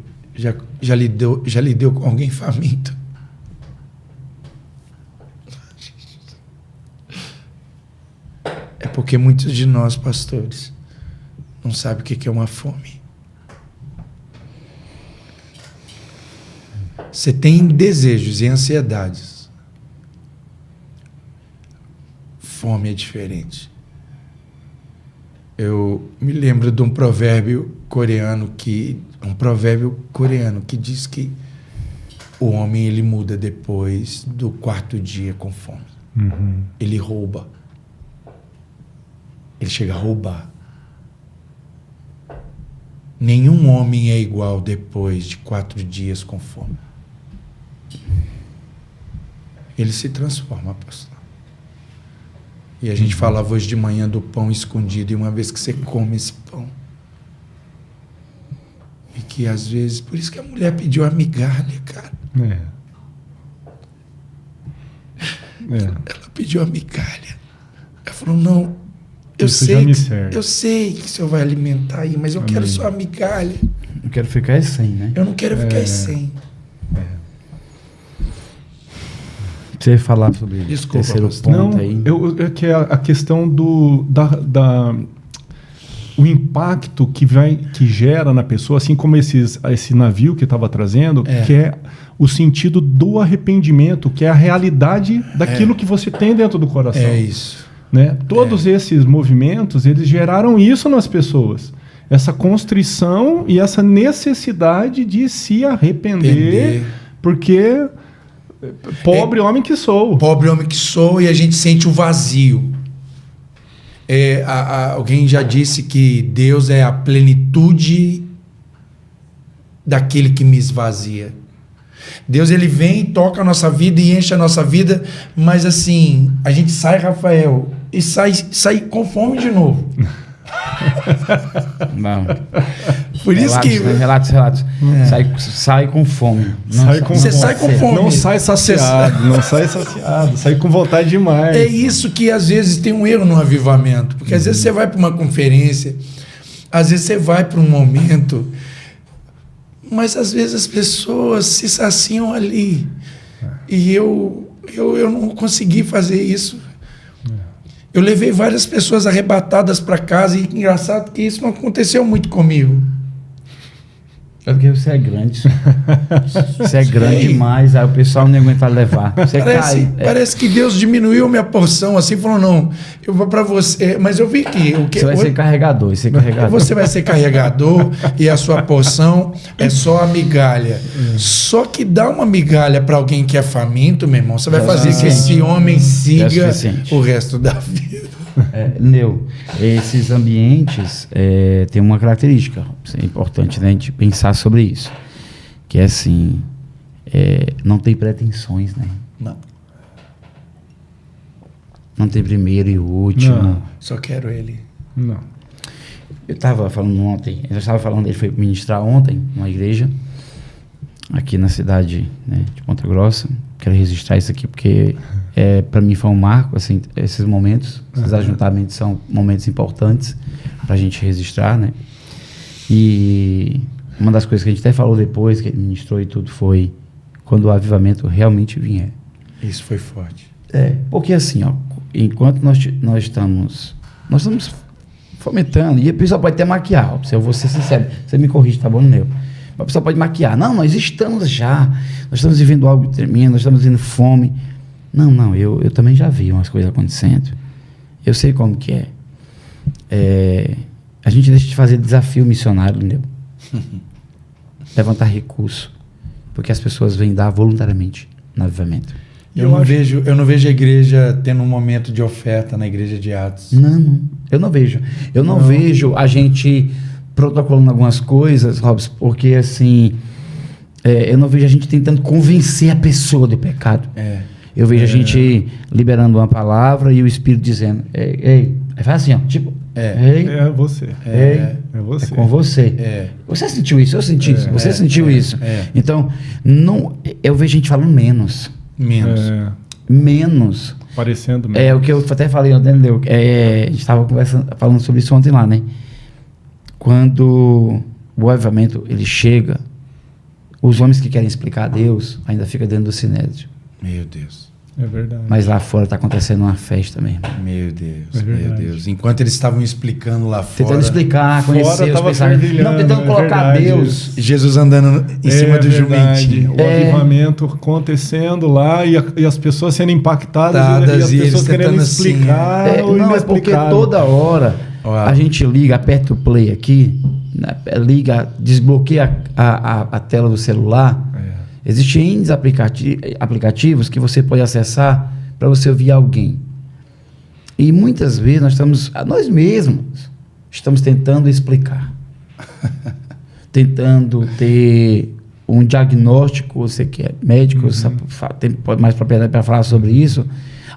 já lidou com alguém faminto? É porque muitos de nós, pastores, não sabem o que é uma fome. Você tem desejos e ansiedades. Fome é diferente. Eu me lembro de um provérbio coreano que diz que o homem ele muda depois do quarto dia com fome. Ele rouba. Ele chega a roubar. Nenhum homem é igual depois de 4 dias com fome. Ele se transforma, pastor. E a gente falava hoje de manhã do pão escondido, e uma vez que você come esse pão, e que às vezes, por isso que a mulher pediu a migalha, cara. Ela pediu a migalha. Ela falou, não, Isso já me serve. eu sei que o senhor vai alimentar aí, mas eu quero só a migalha. Não quero ficar sem, né? Eu não quero ficar sem. Você ia falar sobre o Desculpa, terceiro pastor. ponto Não, aí. é que a questão o impacto que gera na pessoa, assim como esse navio que estava trazendo, que é o sentido do arrependimento, que é a realidade daquilo que você tem dentro do coração. É isso. Né? Todos esses movimentos, eles geraram isso nas pessoas. Essa constrição e essa necessidade de se arrepender, porque pobre homem que sou. Pobre homem que sou, e a gente sente o vazio. Alguém já disse que Deus é a plenitude daquele que me esvazia. Deus, ele vem, toca a nossa vida e enche a nossa vida, mas assim, a gente sai, Rafael, e sai com fome de novo. Não. Por isso que... Relatos. Sai com fome. Você sai com fome. Não sai saciado, não sai saciado, sai com vontade demais. É isso que às vezes tem um erro no avivamento, porque às vezes você vai para uma conferência, às vezes você vai para um momento, mas às vezes as pessoas se saciam ali. E eu não consegui fazer isso. Eu levei várias pessoas arrebatadas para casa, e engraçado que isso não aconteceu muito comigo. É porque você é grande. Você é grande demais, aí o pessoal não aguenta levar. Você cai. Parece que Deus diminuiu minha porção, assim, falou, não, eu vou para você, mas eu vi que... Você vai ser carregador, Você vai ser carregador e a sua porção é só a migalha. Só que dá uma migalha para alguém que é faminto, meu irmão, você vai fazer que esse homem siga o resto da vida. Esses ambientes têm uma característica, é importante, né, a gente pensar sobre isso, que é assim, não tem pretensões, né? Não tem primeiro e último. Não. Só quero ele. Não. Eu estava falando, ele foi ministrar ontem numa igreja aqui na cidade, né, de Ponta Grossa. Quero registrar isso aqui porque para mim foi um marco, assim, esses momentos, esses ajuntamentos são momentos importantes para a gente registrar, né? E uma das coisas que a gente até falou depois, que ele ministrou e tudo, foi quando o avivamento realmente vier. Isso foi forte. Porque assim, ó, enquanto nós estamos fomentando, e a pessoa pode até maquiar, eu vou ser sincero, você me corrige, tá bom, Neu? A pessoa pode maquiar, não, nós estamos vivendo algo tremendo, nós estamos vivendo fome. Não, eu também já vi umas coisas acontecendo. Eu sei como que é. A gente deixa de fazer desafio missionário, entendeu? Levantar recurso, porque as pessoas vêm dar voluntariamente no avivamento. Eu não vejo a igreja tendo um momento de oferta na igreja de Atos. Não, eu não vejo. Eu não vejo a gente protocolando algumas coisas, Robson, porque assim, eu não vejo a gente tentando convencer a pessoa do pecado. Eu vejo a gente liberando uma palavra e o Espírito dizendo, ei, faz assim, ó, tipo, É você. É você. É com você. Você sentiu isso, eu senti isso, você sentiu isso. Então, eu vejo gente falando menos. Menos. Parecendo menos. É o que eu até falei, entendeu? A gente estava falando sobre isso ontem lá, né? Quando o avivamento ele chega, os homens que querem explicar a Deus ainda ficam dentro do sinédrio. Meu Deus. É verdade. Mas lá fora está acontecendo uma festa mesmo. Meu Deus, meu Deus. Enquanto eles estavam explicando lá fora... Tentando explicar, conhecer os pensamentos. Não, tentando colocar Deus. Jesus andando em cima do jumentinho. O avivamento acontecendo lá e as pessoas sendo impactadas e as pessoas querendo explicar. Não, é porque toda hora a gente liga, aperta o play aqui, liga, desbloqueia a tela do celular. Existem N aplicativos que você pode acessar para você ouvir alguém. E muitas vezes nós mesmos estamos tentando explicar. Tentando ter um diagnóstico, você que é médico, tem mais propriedade para falar sobre isso,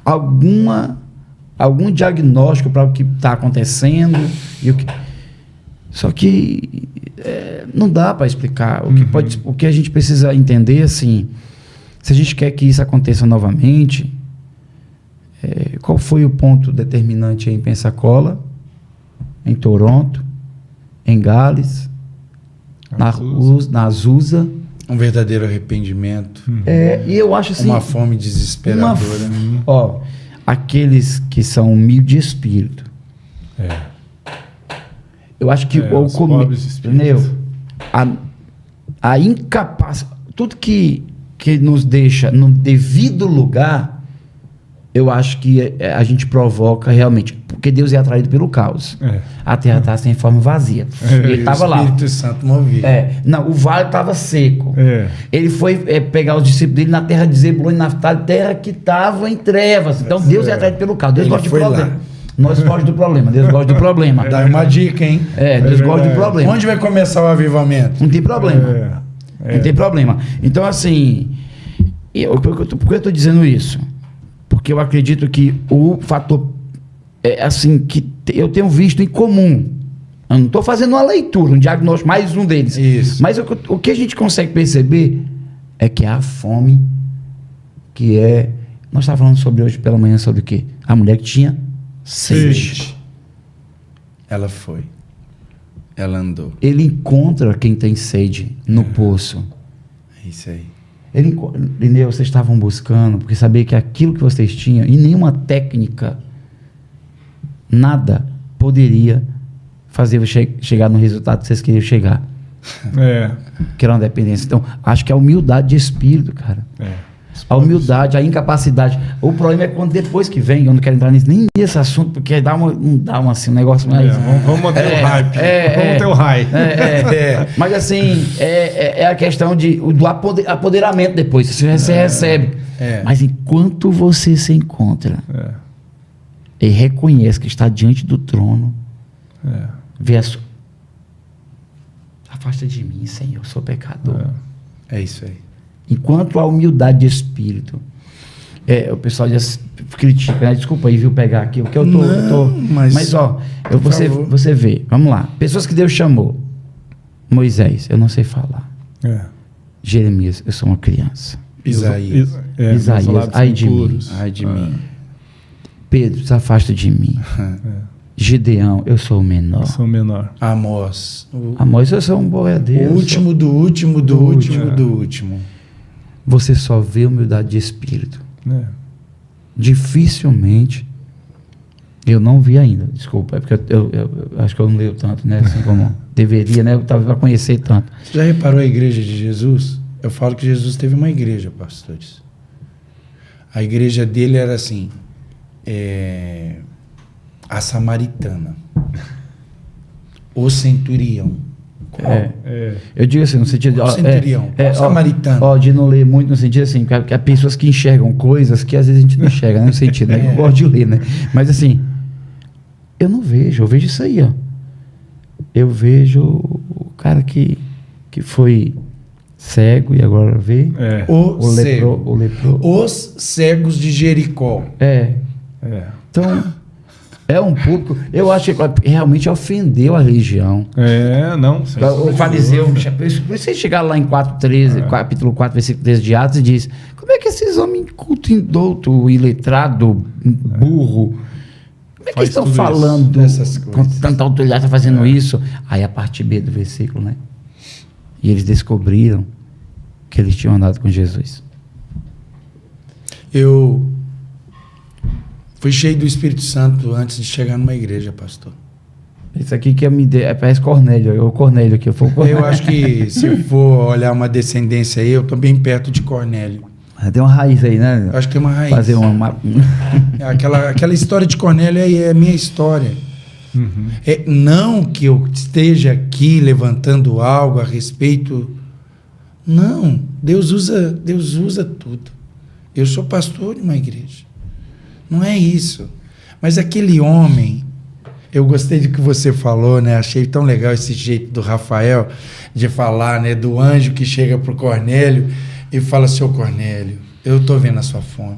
algum diagnóstico para o que está acontecendo. Só que não dá para explicar. O que a gente precisa entender, assim, se a gente quer que isso aconteça novamente, qual foi o ponto determinante aí em Pensacola, em Toronto, em Gales, na Azusa? Um verdadeiro arrependimento. E eu acho assim... Uma fome desesperadora. Aqueles que são humildes de espírito. Eu acho que os pobres espíritos. a incapacidade... Tudo que nos deixa no devido lugar, eu acho que a gente provoca realmente. Porque Deus é atraído pelo caos. A terra está sem forma vazia. Ele estava lá. O Espírito Santo movia. Não, o vale estava seco. Ele foi pegar os discípulos dele na terra de Zebulon e Naftali, terra que estava em trevas. Então Deus é atraído pelo caos. Deus Ele gosta de foi problema. lá. Nós fogemos do problema. Deus gosta do problema. Dá uma dica, hein? Deus gosta do problema. Onde vai começar o avivamento? Não tem problema. Não tem problema. Então, assim, por que eu estou dizendo isso? Porque eu acredito que o fator, assim, que eu tenho visto em comum, eu não estou fazendo uma leitura, um diagnóstico, mais um deles. Isso. Mas o que a gente consegue perceber é que há fome, nós estávamos falando sobre hoje pela manhã sobre o quê? A mulher que tinha sede. Ela foi. Ela andou. Ele encontra quem tem sede no poço. É isso aí. Lineu, vocês estavam buscando, porque sabia que aquilo que vocês tinham, e nenhuma técnica, nada poderia fazer você chegar no resultado que vocês queriam chegar. Que era uma dependência. Então, acho que a humildade de espírito, cara. A humildade, a incapacidade. O problema é quando depois que vem, eu não quero entrar nem nesse assunto, porque não dá assim, um negócio mais... Vamos manter o hype. Vamos ter o hype. Mas assim, é a questão do apoderamento depois. Você recebe. Mas enquanto você se encontra e reconhece que está diante do trono, vê afasta de mim, Senhor, eu sou pecador. É isso aí. Enquanto a humildade de espírito, o pessoal já critica, né? Desculpa aí, viu, pegar aqui o que eu tô. Mas ó, você vê, vamos lá. Pessoas que Deus chamou. Moisés, eu não sei falar. Jeremias, eu sou uma criança. Isaías, ai de mim. Ai de mim. Pedro, se afasta de mim. Gideão, eu sou o menor. Amós, eu sou um boiadeiro. O último do último do último do último. Você só vê humildade de espírito. Dificilmente, eu não vi ainda, desculpa, é porque eu acho que eu não leio tanto, né? Assim como deveria, né? Eu estava para conhecer tanto. Você já reparou a igreja de Jesus? Eu falo que Jesus teve uma igreja, pastores. A igreja dele era assim, a samaritana, o centurião. Eu digo assim, no sentido... centurião, samaritano. De não ler muito no sentido assim, porque há pessoas que enxergam coisas que às vezes a gente não enxerga, né? No sentido, né? Eu gosto de ler, né? Mas assim, eu não vejo, eu vejo isso aí, ó. Eu vejo o cara que foi cego e agora vê. O lepro. Os cegos de Jericó. Então... É um público, eu acho que realmente ofendeu a religião. O fariseu, você chegar lá em 4:13, capítulo 4, versículo 13 de Atos, e diz: como é que esses homens culto indouto, iletrado, burro, como é que eles estão falando com tanta autoridade, estão fazendo isso? Aí a parte B do versículo, né? E eles descobriram que eles tinham andado com Jesus. Eu fui cheio do Espírito Santo antes de chegar numa igreja, pastor. Isso aqui que parece Cornélio, o Cornélio aqui. Eu acho que se for olhar uma descendência aí, eu estou bem perto de Cornélio. Tem uma raiz aí, né? Eu acho que tem uma raiz. Fazer uma... aquela história de Cornélio aí é a minha história. Não que eu esteja aqui levantando algo a respeito. Não, Deus usa tudo. Eu sou pastor de uma igreja. Não é isso. Mas aquele homem, eu gostei do que você falou, né? Achei tão legal esse jeito do Rafael de falar, né? Do anjo que chega para o Cornélio e fala: seu Cornélio, eu estou vendo a sua fome.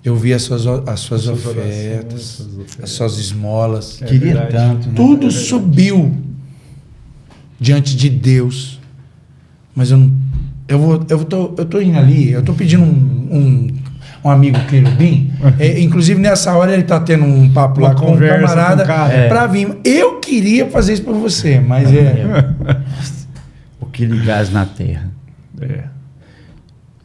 Eu vi as suas ofertas, as suas esmolas. Queria tanto. Né? Tudo subiu diante de Deus. Mas eu tô indo ali, eu estou pedindo um amigo querubim. Inclusive, nessa hora, ele tá tendo um papo Uma lá com um conversa camarada com o cara. pra vir. Eu queria fazer isso pra você, mas O que ligares na terra. É.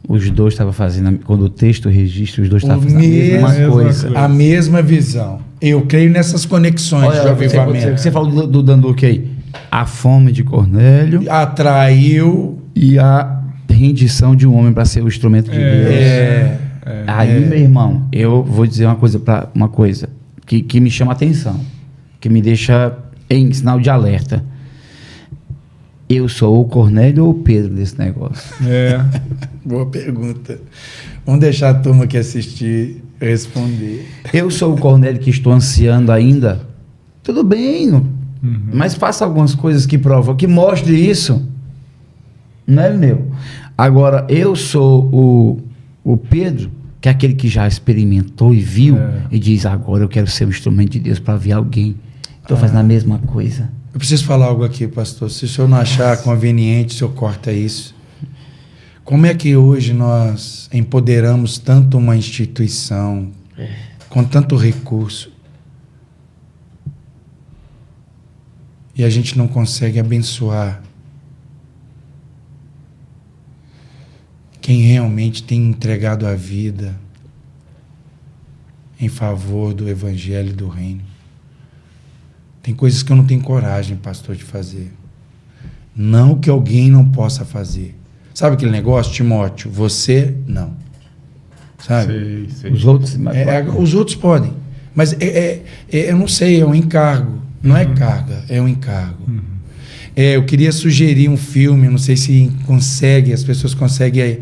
Os dois estavam fazendo, quando o texto registra, os dois estavam O fazendo a mesma mesmo- coisa. coisa. a mesma visão. Eu creio nessas conexões de Olha, avivamento. você falou do Danduque aí. A fome de Cornélio Atraiu. e a rendição de um homem para ser o instrumento de Deus. Aí, meu irmão, eu vou dizer uma coisa que me chama a atenção, que me deixa em sinal de alerta. Eu sou o Cornélio ou o Pedro desse negócio? É. Boa pergunta. Vamos deixar a turma que assistir responder. Eu sou o Cornélio que estou ansiando ainda? Tudo bem, mas faça algumas coisas que provam, que mostre isso. Não é meu. Agora, eu sou o Pedro, que é aquele que já experimentou e viu, e diz, agora eu quero ser o instrumento de Deus para ver alguém. Estou fazendo a mesma coisa. Eu preciso falar algo aqui, pastor. Se o senhor não achar conveniente, o senhor corta isso. Como é que hoje nós empoderamos tanto uma instituição, com tanto recurso, e a gente não consegue abençoar quem realmente tem entregado a vida em favor do evangelho e do reino? Tem coisas que eu não tenho coragem, pastor, de fazer. Não que alguém não possa fazer. Sabe aquele negócio, Timóteo? Você, não. Sabe? Sei. Os outros... Os outros podem. Mas eu não sei, é um encargo. Não é carga, é um encargo. Eu queria sugerir um filme, não sei se as pessoas conseguem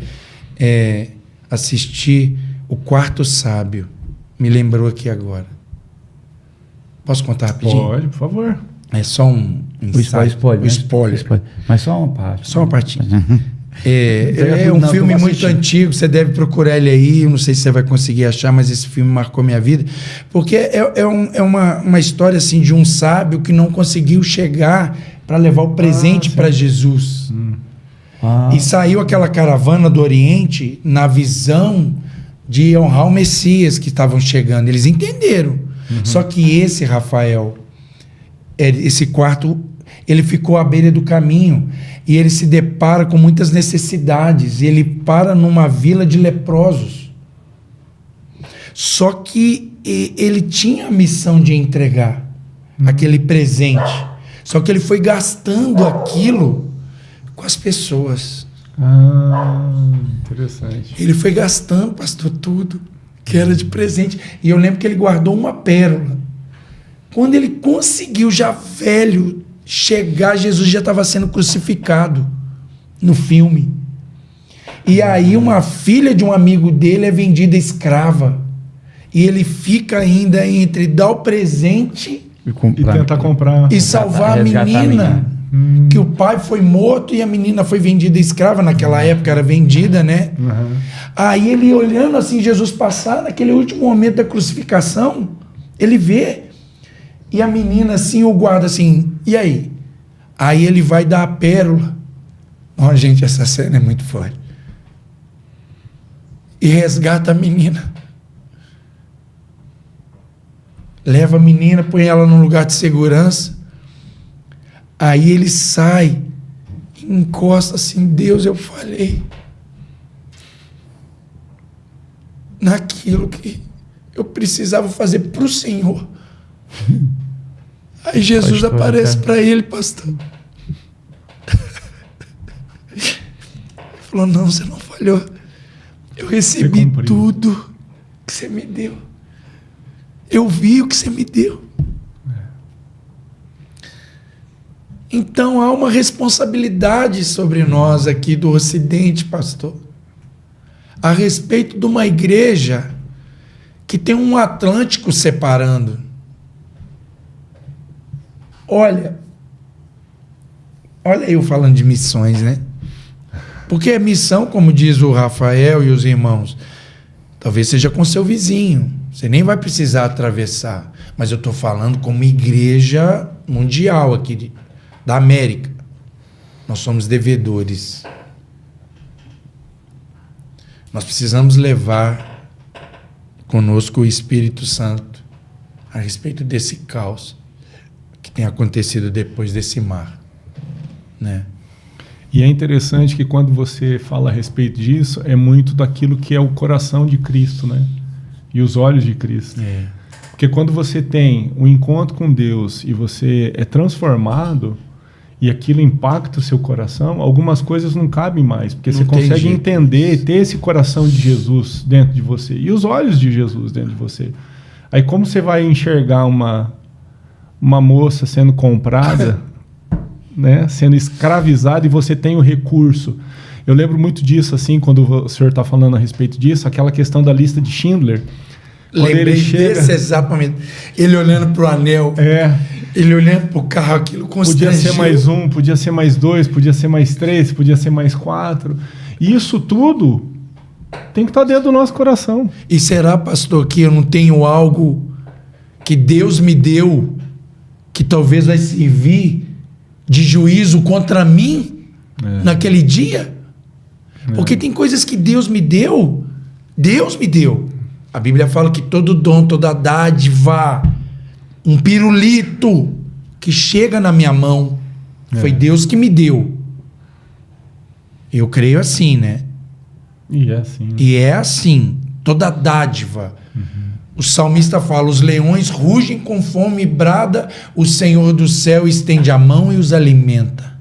assistir O Quarto Sábio. Me lembrou aqui agora. Posso contar rapidinho? Pode, por favor. É só um spoiler. spoiler. Mas só uma parte. Só uma partinha. Entrega É tudo um não, filme que eu vou muito assistir. antigo, você deve procurar ele aí, eu não sei se você vai conseguir achar, mas esse filme marcou minha vida, porque é uma história assim de um sábio que não conseguiu chegar para levar o presente para Jesus. E saiu aquela caravana do Oriente na visão de honrar o Messias que estavam chegando. Eles entenderam. Só que esse Rafael, esse quarto, ele ficou à beira do caminho e ele se depara com muitas necessidades. E ele para numa vila de leprosos. Só que ele tinha a missão de entregar aquele presente. Só que ele foi gastando aquilo com as pessoas. Interessante. Ele foi gastando, pastor, tudo que era de presente. E eu lembro que ele guardou uma pérola. Quando ele conseguiu, já velho, chegar, Jesus já estava sendo crucificado no filme. E aí uma filha de um amigo dele é vendida escrava. E ele fica ainda entre dar o presente E tentar comprar. e salvar a resgatar a menina. Que o pai foi morto e a menina foi vendida escrava. Naquela época era vendida, né? Aí ele olhando assim Jesus passar, naquele último momento da crucificação, ele vê, e a menina assim, o guarda assim, e aí? Aí ele vai dar a pérola. Ó, gente, essa cena é muito forte. E resgata a menina. Leva a menina, põe ela num lugar de segurança. Aí ele sai, encosta assim, Deus, eu falhei naquilo que eu precisava fazer para o Senhor. Aí Jesus Pastor, aparece cara. para ele, pastor. Ele falou, não, você não falhou. Eu recebi cumpriu. tudo que você me deu. Eu vi o que você me deu. Então há uma responsabilidade sobre nós aqui do Ocidente, pastor, a respeito de uma igreja que tem um Atlântico separando. Olha eu falando de missões, né? Porque a missão, como diz o Rafael e os irmãos, talvez seja com seu vizinho. Você nem vai precisar atravessar. Mas eu estou falando como igreja mundial aqui da América. Nós somos devedores. Nós precisamos levar conosco o Espírito Santo a respeito desse caos que tem acontecido depois desse mar, né? E é interessante que quando você fala a respeito disso, é muito daquilo que é o coração de Cristo, né? E os olhos de Cristo. É. Porque quando você tem um encontro com Deus e você é transformado e aquilo impacta o seu coração, algumas coisas não cabem mais, porque Não você tem consegue jeito. entender, ter esse coração de Jesus dentro de você e os olhos de Jesus dentro de você. Aí como você vai enxergar uma moça sendo comprada, né, sendo escravizada, e você tem o recurso? Eu lembro muito disso, assim, quando o senhor está falando a respeito disso, aquela questão da lista de Schindler. Quando Lembrei ele chega, desse exatamente. Ele olhando pro anel, ele olhando pro carro, aquilo podia constrangeu. ser mais um, podia ser mais dois, podia ser mais três, podia ser mais quatro. E isso tudo tem que estar dentro do nosso coração. E será, pastor, que eu não tenho algo que Deus me deu que talvez vai servir de juízo contra mim naquele dia? Porque tem coisas que Deus me deu. A Bíblia fala que todo dom, toda dádiva, um pirulito que chega na minha mão, foi Deus que me deu. Eu creio assim, né? E é assim. E é assim, toda dádiva. O salmista fala: os leões rugem com fome e brada, o Senhor do céu estende a mão e os alimenta.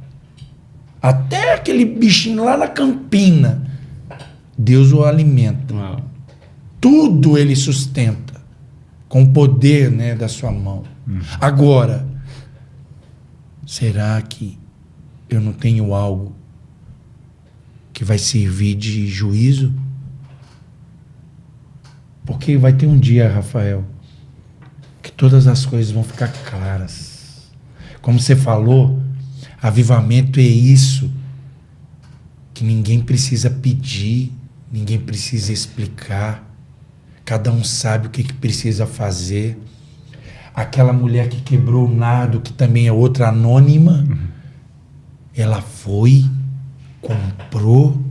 Até aquele bichinho lá na campina, Deus o alimenta. Tudo ele sustenta com o poder, né, da sua mão. Agora, será que eu não tenho algo que vai servir de juízo? Porque vai ter um dia, Rafael, que todas as coisas vão ficar claras. Como você falou, avivamento é isso, que ninguém precisa pedir, ninguém precisa explicar. Cada um sabe o que precisa fazer. Aquela mulher que quebrou o nardo, que também é outra anônima, ela foi, comprou.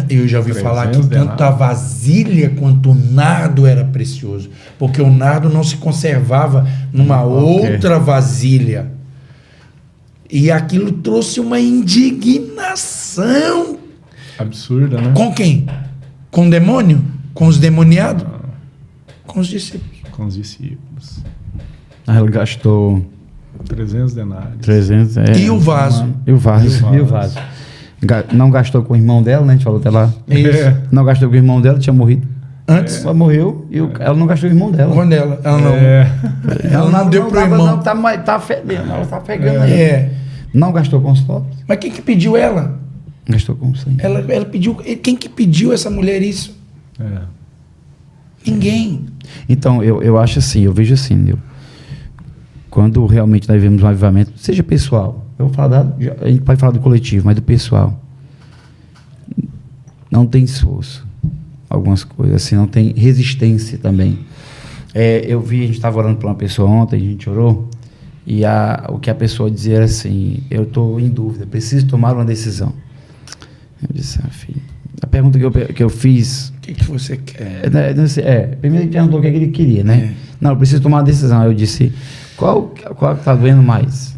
Eu já ouvi falar que tanto a vasilha quanto o nardo era precioso, porque o nardo não se conservava numa outra vasilha. E aquilo trouxe uma indignação. Absurda, né? Com quem? Com o demônio? Com os demoniados? Com os discípulos. Com os discípulos. Ela gastou 300 denários. 300. E o vaso? E o vaso. Não gastou com o irmão dela, né? A gente falou até lá. É. Não gastou com o irmão dela, tinha morrido. Antes? Ela morreu e ela não gastou com o irmão dela. Quando ela não. Ela não deu pro irmão. Não, tá fedendo, ela tá pegando aí. É. Não gastou com os pobres. Mas quem que pediu ela? Gastou com o sangue. Ela pediu. Quem que pediu essa mulher isso? Ninguém. Então, eu acho assim, eu vejo assim, entendeu? Quando realmente nós vemos um avivamento, seja pessoal, eu vou falar a gente pode falar do coletivo, mas do pessoal, não tem esforço. Algumas coisas, assim, não tem resistência também. Eu vi, a gente estava orando para uma pessoa ontem, a gente orou, e o que a pessoa dizia era assim: eu estou em dúvida, preciso tomar uma decisão. Eu disse: filho, a pergunta que eu fiz... O que você quer? Primeiro ele perguntou o que ele queria, né? Não, eu preciso tomar uma decisão. Eu disse: qual está doendo mais?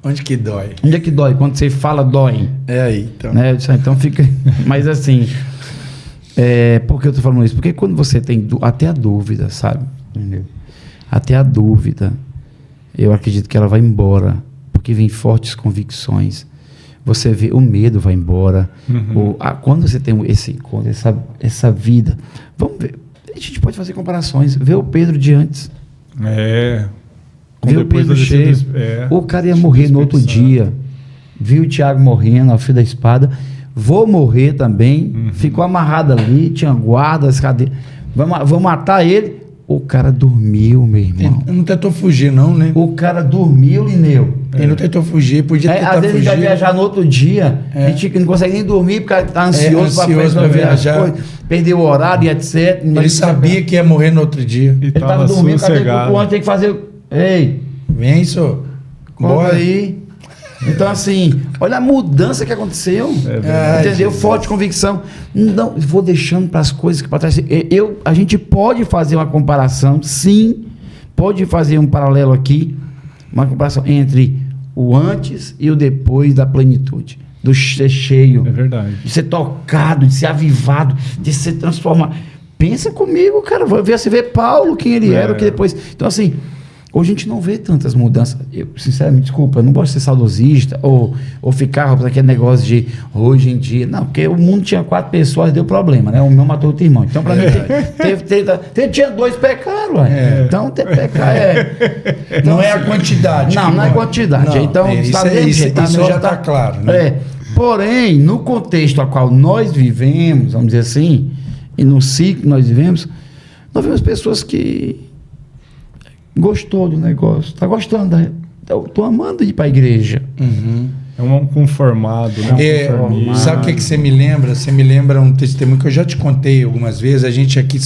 Onde que dói? Onde é que dói? Quando você fala, dói. É aí, então. Né? Eu disse: então fica... Mas assim, por que eu estou falando isso? Porque quando você tem até a dúvida, sabe? Entendeu? Até a dúvida, eu acredito que ela vai embora, porque vem fortes convicções. Você vê, o medo vai embora. Quando você tem esse encontro, essa vida, vamos ver, a gente pode fazer comparações. Vê o Pedro de antes. Vê o Pedro cheio. O cara ia morrer no outro dia. Viu o Tiago morrendo ao fio da espada. Vou morrer também. Ficou amarrado ali, tinha guardas, cadê? Vamos matar ele. O cara dormiu, meu irmão. Ele não tentou fugir, não, né? O cara dormiu, Lineu. Ele não tentou fugir, podia tentar às vezes fugir. a gente vai viajar no outro dia, a gente não consegue nem dormir porque está ansioso para viajar. Perdeu o horário e etc. Ele sabia que ia morrer no outro dia. E ele estava dormindo, cadê o tem que fazer... Ei, vem, senhor. bora aí. Então, assim, olha a mudança que aconteceu. Entendeu? Jesus. Forte convicção. Não, vou deixando para as coisas que para trás. A gente pode fazer uma comparação, sim, pode fazer um paralelo aqui, uma comparação entre o antes e o depois da plenitude, do ser cheio, É verdade. de ser tocado, de ser avivado, de ser transformado. Pensa comigo, cara. Você vê Paulo, quem ele era, o que depois. Então, assim, hoje a gente não vê tantas mudanças. Eu, sinceramente, desculpa, eu não gosto de ser saudosista ou ficar naquele negócio de hoje em dia. Não, porque o mundo tinha 4 pessoas, deu problema, né? O meu matou outro irmão. Então, pra mim, tinha 2 pecados, ué. Então, pecar Não é a quantidade. Não é quantidade. Não, então, isso, tá vendo, gente? isso já está claro, né? Porém, no contexto ao qual nós vivemos, vamos dizer assim, e no ciclo que nós vivemos, nós vemos pessoas que gostou do negócio, está gostando, estou amando ir para a igreja. Uhum. É um conformado, né? Conformado. Sabe o que você me lembra? Você me lembra um testemunho que eu já te contei algumas vezes. A gente aqui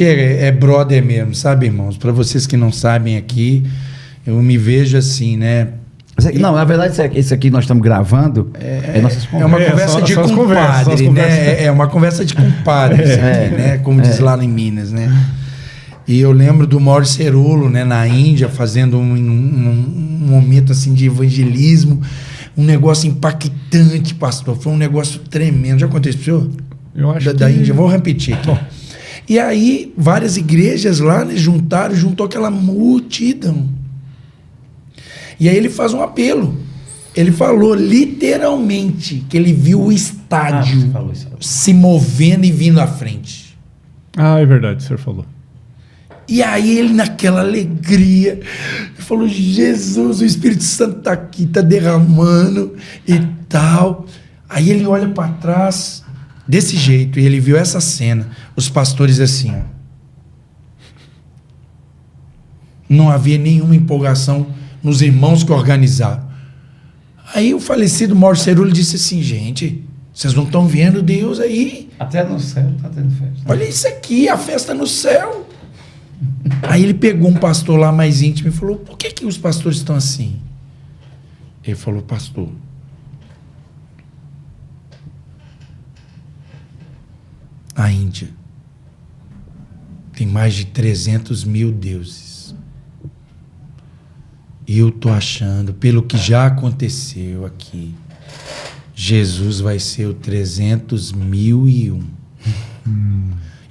é brother mesmo, sabe, irmãos? Para vocês que não sabem aqui, eu me vejo assim, né? Não, na verdade, esse aqui nós estamos gravando nossas É uma conversa de compadre, né? É uma conversa de compadre, isso aqui, né? Como diz lá em Minas, né? E eu lembro do Mauro Cerulo, né, na Índia, fazendo um momento assim de evangelismo, um negócio impactante, pastor. Foi um negócio tremendo. Já contei isso pro senhor? Eu acho Da Índia. Vou repetir aqui. E aí, várias igrejas lá, né, juntou aquela multidão. E aí ele faz um apelo. Ele falou literalmente que ele viu o estádio se movendo e vindo à frente. Ah, é verdade, o senhor falou. E aí ele, naquela alegria, falou: Jesus, o Espírito Santo está aqui, está derramando e tal. Aí ele olha para trás, desse jeito, e ele viu essa cena. Os pastores assim, ó. Não havia nenhuma empolgação nos irmãos que organizaram. Aí o falecido Mauro Cerulo disse assim: gente, vocês não estão vendo Deus aí? Até no céu está tendo festa. Olha isso aqui, a festa no céu. Aí ele pegou um pastor lá mais íntimo e falou: por que os pastores estão assim? Ele falou: pastor, a Índia tem mais de 300 mil deuses. E eu tô achando, pelo que já aconteceu aqui, Jesus vai ser o 300.001.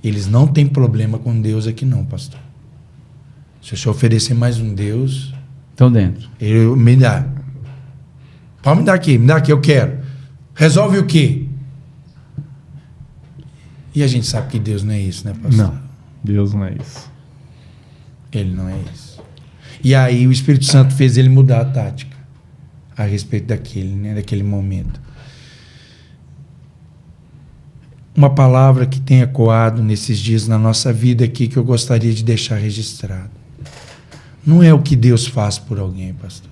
Eles não têm problema com Deus aqui não, pastor. Se eu oferecer mais um Deus... Estão dentro. Ele me dá. Pode me dar aqui, eu quero. Resolve o quê? E a gente sabe que Deus não é isso, né, pastor? Não, Deus não é isso. Ele não é isso. E aí o Espírito Santo fez ele mudar a tática a respeito daquele momento. Uma palavra que tem ecoado nesses dias na nossa vida aqui que eu gostaria de deixar registrado. Não é o que Deus faz por alguém, pastor.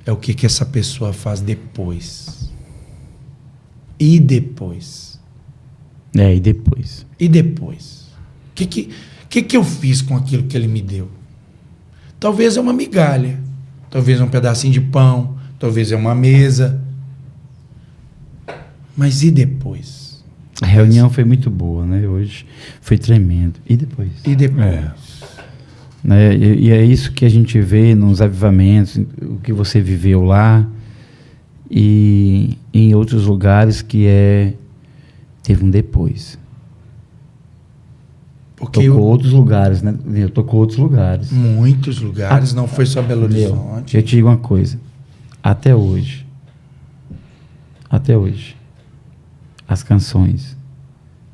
É o que essa pessoa faz depois. E depois. E depois? E depois? O que eu fiz com aquilo que ele me deu? Talvez é uma migalha. Talvez é um pedacinho de pão. Talvez é uma mesa. Mas e depois? A reunião foi muito boa, né? Hoje foi tremendo. E depois? E depois? Né? E é isso que a gente vê nos avivamentos, o que você viveu lá e em outros lugares que teve um depois. Porque tocou outros lugares, né? Tocou outros lugares. Muitos lugares, não foi só Belo Horizonte. Eu te digo uma coisa, até hoje, as canções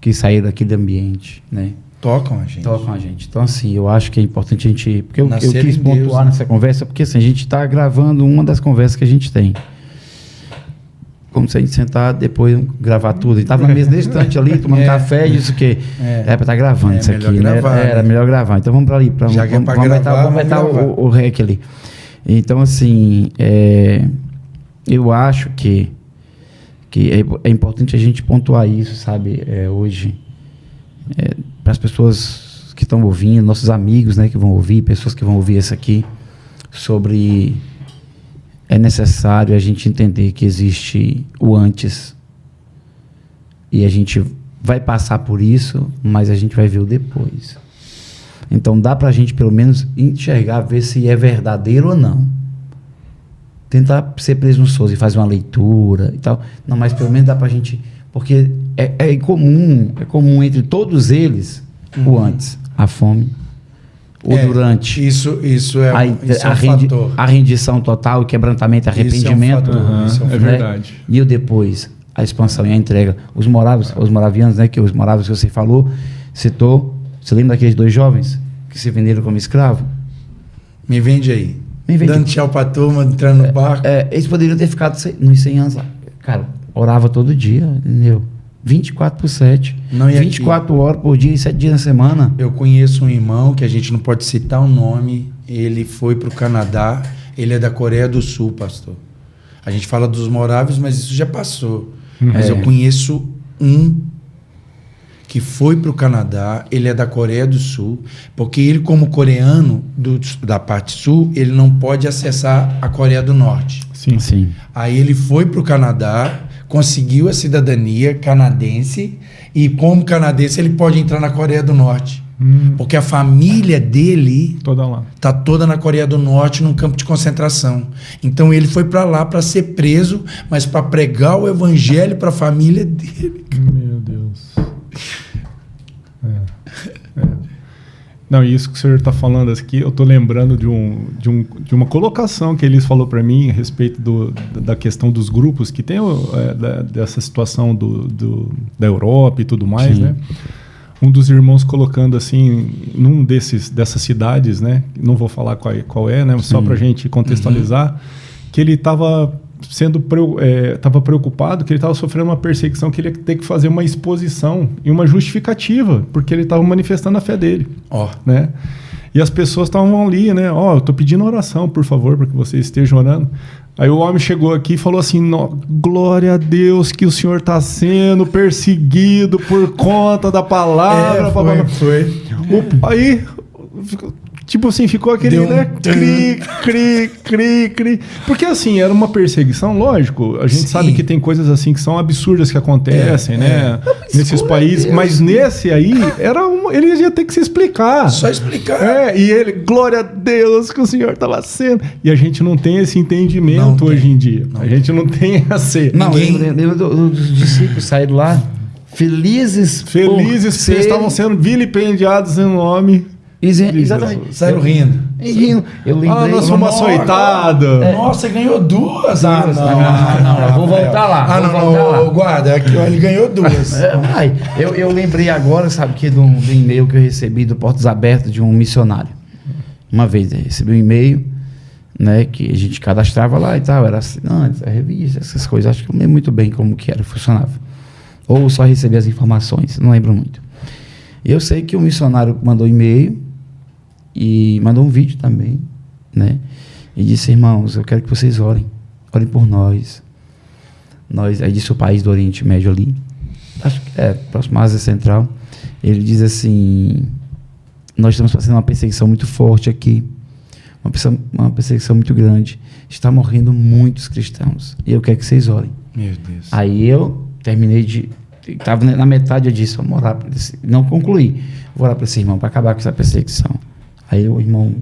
que saíram daquele ambiente, né? Tocam a gente. Então, assim, eu acho que é importante a gente... Porque eu quis pontuar Deus, né? nessa conversa, porque assim, a gente está gravando uma das conversas que a gente tem. Como se a gente sentar depois gravar tudo. A gente estava na mesa desse instante ali, tomando café e isso que... Era para estar gravando isso aqui, né? Era melhor gravar. Então vamos para ali. Vamos aumentar o rec ali. Então, assim, eu acho que é importante a gente pontuar isso, sabe? Hoje... para as pessoas que estão ouvindo, nossos amigos, né, que vão ouvir, pessoas que vão ouvir isso aqui, sobre é necessário a gente entender que existe o antes. E a gente vai passar por isso, mas a gente vai ver o depois. Então dá pra gente pelo menos enxergar, ver se é verdadeiro ou não. Tentar ser presunçoso e fazer uma leitura e tal. Não, mas pelo menos dá pra gente... Porque é comum entre todos eles o antes, a fome, o durante. Isso é um fator. A rendição total, o quebrantamento, arrependimento. Isso é um fator. É verdade. E o depois, a expansão e a entrega. Os moravianos, né, que os moravos que você falou, citou, você lembra daqueles 2 jovens que se venderam como escravo? Me vende aí. Me vende. Dando tchau pra turma, entrando no barco. Eles poderiam ter ficado nos 100 anos lá. Cara, orava todo dia, entendeu? 24/7. Não, e 24 horas por dia e 7 dias na semana. Eu conheço um irmão que a gente não pode citar o nome. Ele foi pro Canadá. Ele é da Coreia do Sul, pastor. A gente fala dos moráveis, mas isso já passou. Mas eu conheço um que foi pro Canadá. Ele é da Coreia do Sul. Porque ele, como coreano da parte sul, ele não pode acessar a Coreia do Norte. Sim. Aí ele foi pro Canadá, conseguiu a cidadania canadense e como canadense ele pode entrar na Coreia do Norte. Porque a família dele Toda lá. tá toda na Coreia do Norte num campo de concentração. Então ele foi para lá para ser preso, mas para pregar o evangelho para a família dele. Meu Deus. Não, isso que o senhor está falando aqui, eu estou lembrando de uma colocação que eles falou para mim a respeito da questão dos grupos, que tem dessa situação da Europa e tudo mais, né? Um dos irmãos colocando assim, num dessas cidades, né? Não vou falar qual é, né? Só para a gente contextualizar, que ele estava estava preocupado que ele estava sofrendo uma perseguição, que ele ia ter que fazer uma exposição e uma justificativa, porque ele estava manifestando a fé dele. Né? E as pessoas estavam ali, né? Eu estou pedindo oração, por favor, para que vocês estejam orando. Aí o homem chegou aqui e falou assim, glória a Deus que o senhor está sendo perseguido por conta da palavra. Foi. Aí... Tipo assim, ficou aquele, né? Cri. Porque assim, era uma perseguição, lógico. A gente sabe que tem coisas assim que são absurdas que acontecem, né? Nesses países. Mas nesse aí, ele ia ter que se explicar. Só explicar. E ele, glória a Deus que o senhor estava sendo. E a gente não tem esse entendimento hoje em dia. A gente não tem essa... Não, lembra dos discípulos saíram lá felizes porque estavam sendo vilipendiados em nome... Exatamente. Saíram rindo. Eu lembrei. Nós fomos açoitados. Nossa, ganhou 2. Não, eu vou voltar lá. Guarda, ele ganhou 2. Eu lembrei agora, sabe, que do e-mail que eu recebi do Portas Abertas de um missionário. Uma vez eu recebi um e-mail, né, que a gente cadastrava lá e tal, era assinante, a revista, essas coisas. Acho que eu lembro muito bem como que era, funcionava. Ou só recebi as informações, não lembro muito. Eu sei que o missionário mandou e-mail e mandou um vídeo também, né? E disse, irmãos, eu quero que vocês orem por nós. Aí disse o país do Oriente Médio ali, acho que próximo à Ásia Central. Ele diz assim, nós estamos fazendo uma perseguição muito forte aqui, uma perseguição muito grande. Está morrendo muitos cristãos e eu quero que vocês orem. Meu Deus. Aí eu terminei estava na metade, eu disse, vamos orar para esse... Não concluí. Vou orar para esse irmão, para acabar com essa perseguição. Aí o irmão...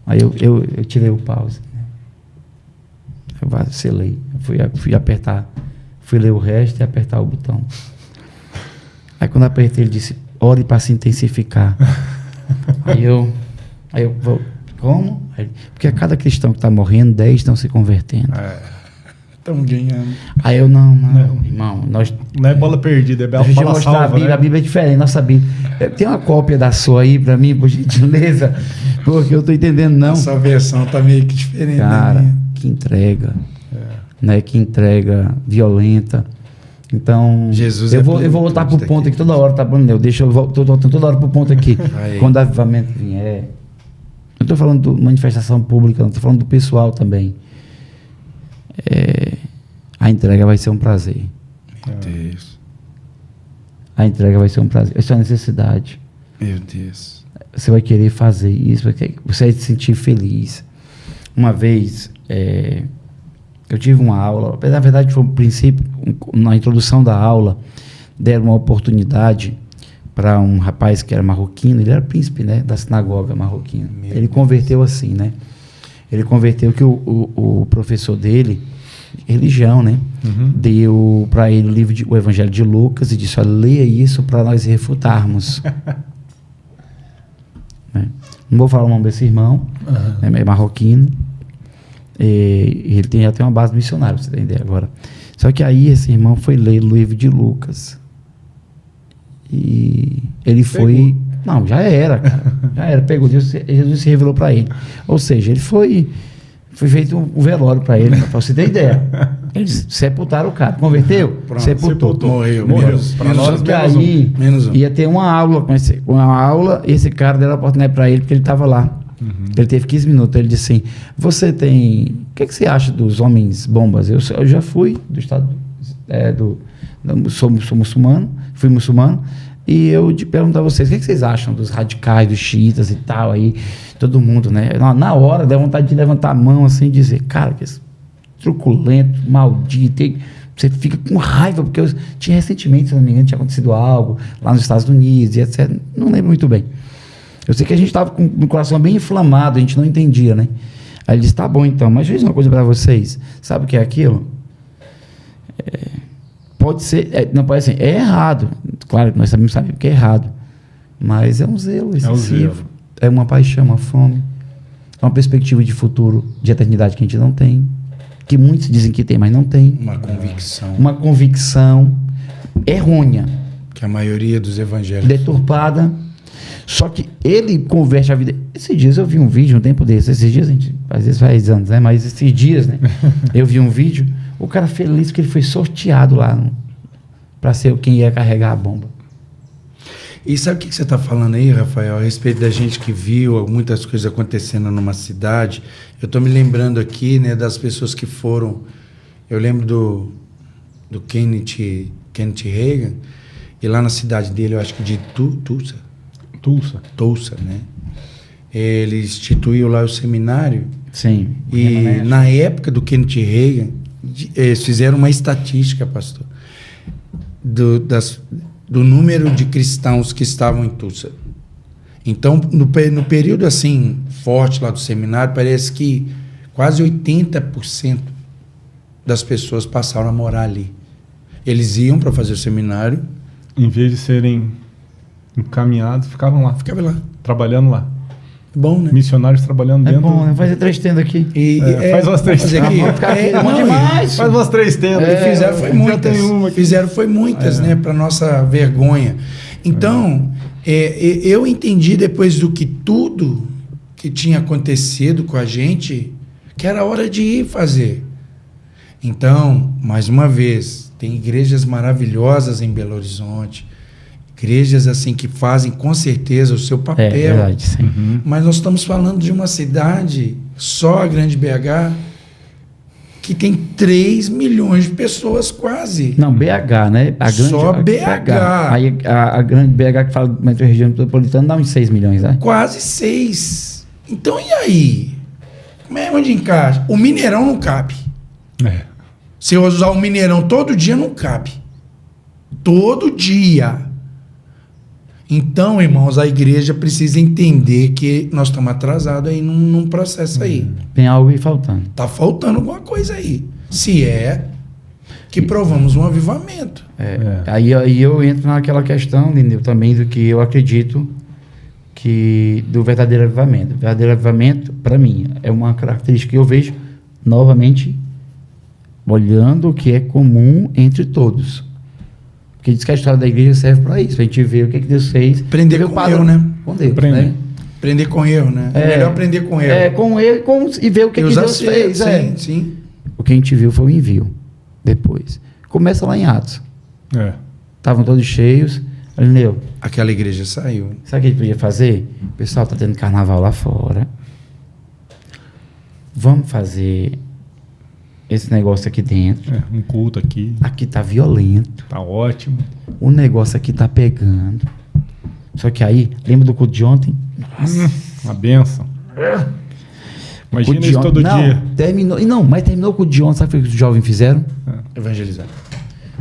Aí eu tirei o pause. Né? Eu vacilei. Fui apertar... Fui ler o resto e apertar o botão. Aí quando apertei, ele disse, ore para se intensificar. Aí eu vou... Como? Porque a cada cristão que está morrendo, 10 estão se convertendo. Estão ganhando. Aí eu, não, irmão, nós... Não é bola perdida, é bola salva. Deixa eu mostrar a Bíblia, né? A Bíblia é diferente, nossa Bíblia. Tem uma cópia da sua aí pra mim, por gentileza? Porque eu tô entendendo, não. Essa versão tá meio que diferente. Cara, que entrega. Né? Que entrega violenta. Então, Jesus eu vou voltar pro ponto aqui toda hora, tá bom? Eu tô voltando toda hora pro ponto aqui. Quando o avivamento vier. Eu tô falando de manifestação pública, não tô falando do pessoal também. A entrega vai ser um prazer. Meu Deus. A entrega vai ser um prazer. Essa é a necessidade. Meu Deus. Você vai querer fazer isso, você vai se sentir feliz. Uma vez, Eu tive uma aula, na verdade foi um princípio, na introdução da aula, deram uma oportunidade para um rapaz que era marroquino, ele era príncipe, né, da sinagoga marroquina. Ele converteu assim, né? Ele converteu que o professor dele, religião, né, deu para ele o Evangelho de Lucas e disse: olha, leia isso para nós refutarmos. Né? Não vou falar o nome desse irmão, é marroquino. Ele já tem uma base missionária, pra você ter ideia agora. Só que aí esse irmão foi ler o livro de Lucas. E ele foi... Não, já era, cara. Já era. Pegou Deus, Jesus se revelou para ele. Ou seja, ele foi feito um velório para ele, para você ter ideia. Eles sepultaram o cara. Converteu? Pronto, sepultou. Morreu. Para nós, Só que aí ia ter uma aula com uma aula, esse cara deu a oportunidade para ele, porque ele estava lá. Ele teve 15 minutos. Ele disse assim: você tem... O que você acha dos homens bombas? Eu já fui do estado... sou muçulmano, fui muçulmano, e eu te pergunto a vocês, o que vocês acham dos radicais, dos xiitas e tal, aí, todo mundo, né? Na hora, dá vontade de levantar a mão assim e dizer: cara, que truculento, maldito, você fica com raiva, porque tinha recentemente, se não me engano, tinha acontecido algo lá nos Estados Unidos e etc. Não lembro muito bem. Eu sei que a gente estava com o coração bem inflamado, a gente não entendia, né? Aí ele disse: tá bom então, mas deixa eu dizer uma coisa para vocês, sabe o que é aquilo? Pode ser, não pode ser, é errado, claro que nós sabemos que é errado, mas é um zelo excessivo, é uma paixão, uma fome, é uma perspectiva de futuro, de eternidade que a gente não tem, que muitos dizem que tem, mas não tem. Uma convicção errônea, que a maioria dos evangélicos, deturpada. Só que ele converte a vida. Esses dias eu vi um vídeo, um tempo desse. Esses dias, às vezes faz anos, né? Mas esses dias, né? Eu vi um vídeo, o cara feliz que ele foi sorteado lá para ser quem ia carregar a bomba. E sabe o que você está falando aí, Rafael, a respeito da gente que viu muitas coisas acontecendo numa cidade? Eu estou me lembrando aqui, né, das pessoas que foram... Eu lembro do Kenneth Reagan, e lá na cidade dele, eu acho que de Tulsa, né? Ele instituiu lá o seminário. Sim. E na época do Kenneth Reagan, eles fizeram uma estatística, pastor, do número de cristãos que estavam em Tulsa. Então, no período assim forte lá do seminário, parece que quase 80% das pessoas passaram a morar ali. Eles iam para fazer o seminário. Em vez de serem encaminhados, ficavam lá. Trabalhando lá. Bom, né? Missionários trabalhando dentro. É bom, né? Fazer 3 tendas aqui. Faz umas 3 tendas. Faz umas 3 tendas. Fizeram foi muitas, né? Para nossa vergonha. Então, eu entendi depois do que tudo que tinha acontecido com a gente, que era hora de ir fazer. Então, mais uma vez, tem igrejas maravilhosas em Belo Horizonte, igrejas assim que fazem com certeza o seu papel. É verdade, sim. Mas nós estamos falando de uma cidade, só a Grande BH, que tem 3 milhões de pessoas quase. Não, BH, né? Só BH. Aí a Grande BH que fala do região metropolitana dá uns 6 milhões, né? Quase 6. Então e aí? Como é onde encaixa? O Mineirão não cabe. Se eu usar o Mineirão todo dia, não cabe. Todo dia. Então, irmãos, a igreja precisa entender que nós estamos atrasados aí num processo aí. Tem algo aí faltando. Está faltando alguma coisa aí. Se é que provamos um avivamento. Aí eu entro naquela questão, Lineu, também do que eu acredito que do verdadeiro avivamento. O verdadeiro avivamento, para mim, é uma característica que eu vejo novamente olhando o que é comum entre todos. Porque diz que a história da igreja serve para isso, para a gente ver o que Deus fez. Aprender com erro, né? Com Deus, né? Aprender com erro, né? É melhor aprender com erro. Com erro e ver o que Deus fez. Sim. O que a gente viu foi o envio. Depois. Começa lá em Atos. Estavam todos cheios. Lineu, aquela igreja saiu. Sabe o que a gente podia fazer? O pessoal está tendo carnaval lá fora. Vamos fazer esse negócio aqui dentro. Um culto aqui. Aqui tá violento. Tá ótimo. O negócio aqui tá pegando. Só que aí, lembra do culto de ontem? Nossa. Uma benção. Imagina O isso Dion- todo não, dia. Terminou, não, mas terminou com o Dion, sabe o que os jovens fizeram? Evangelizar.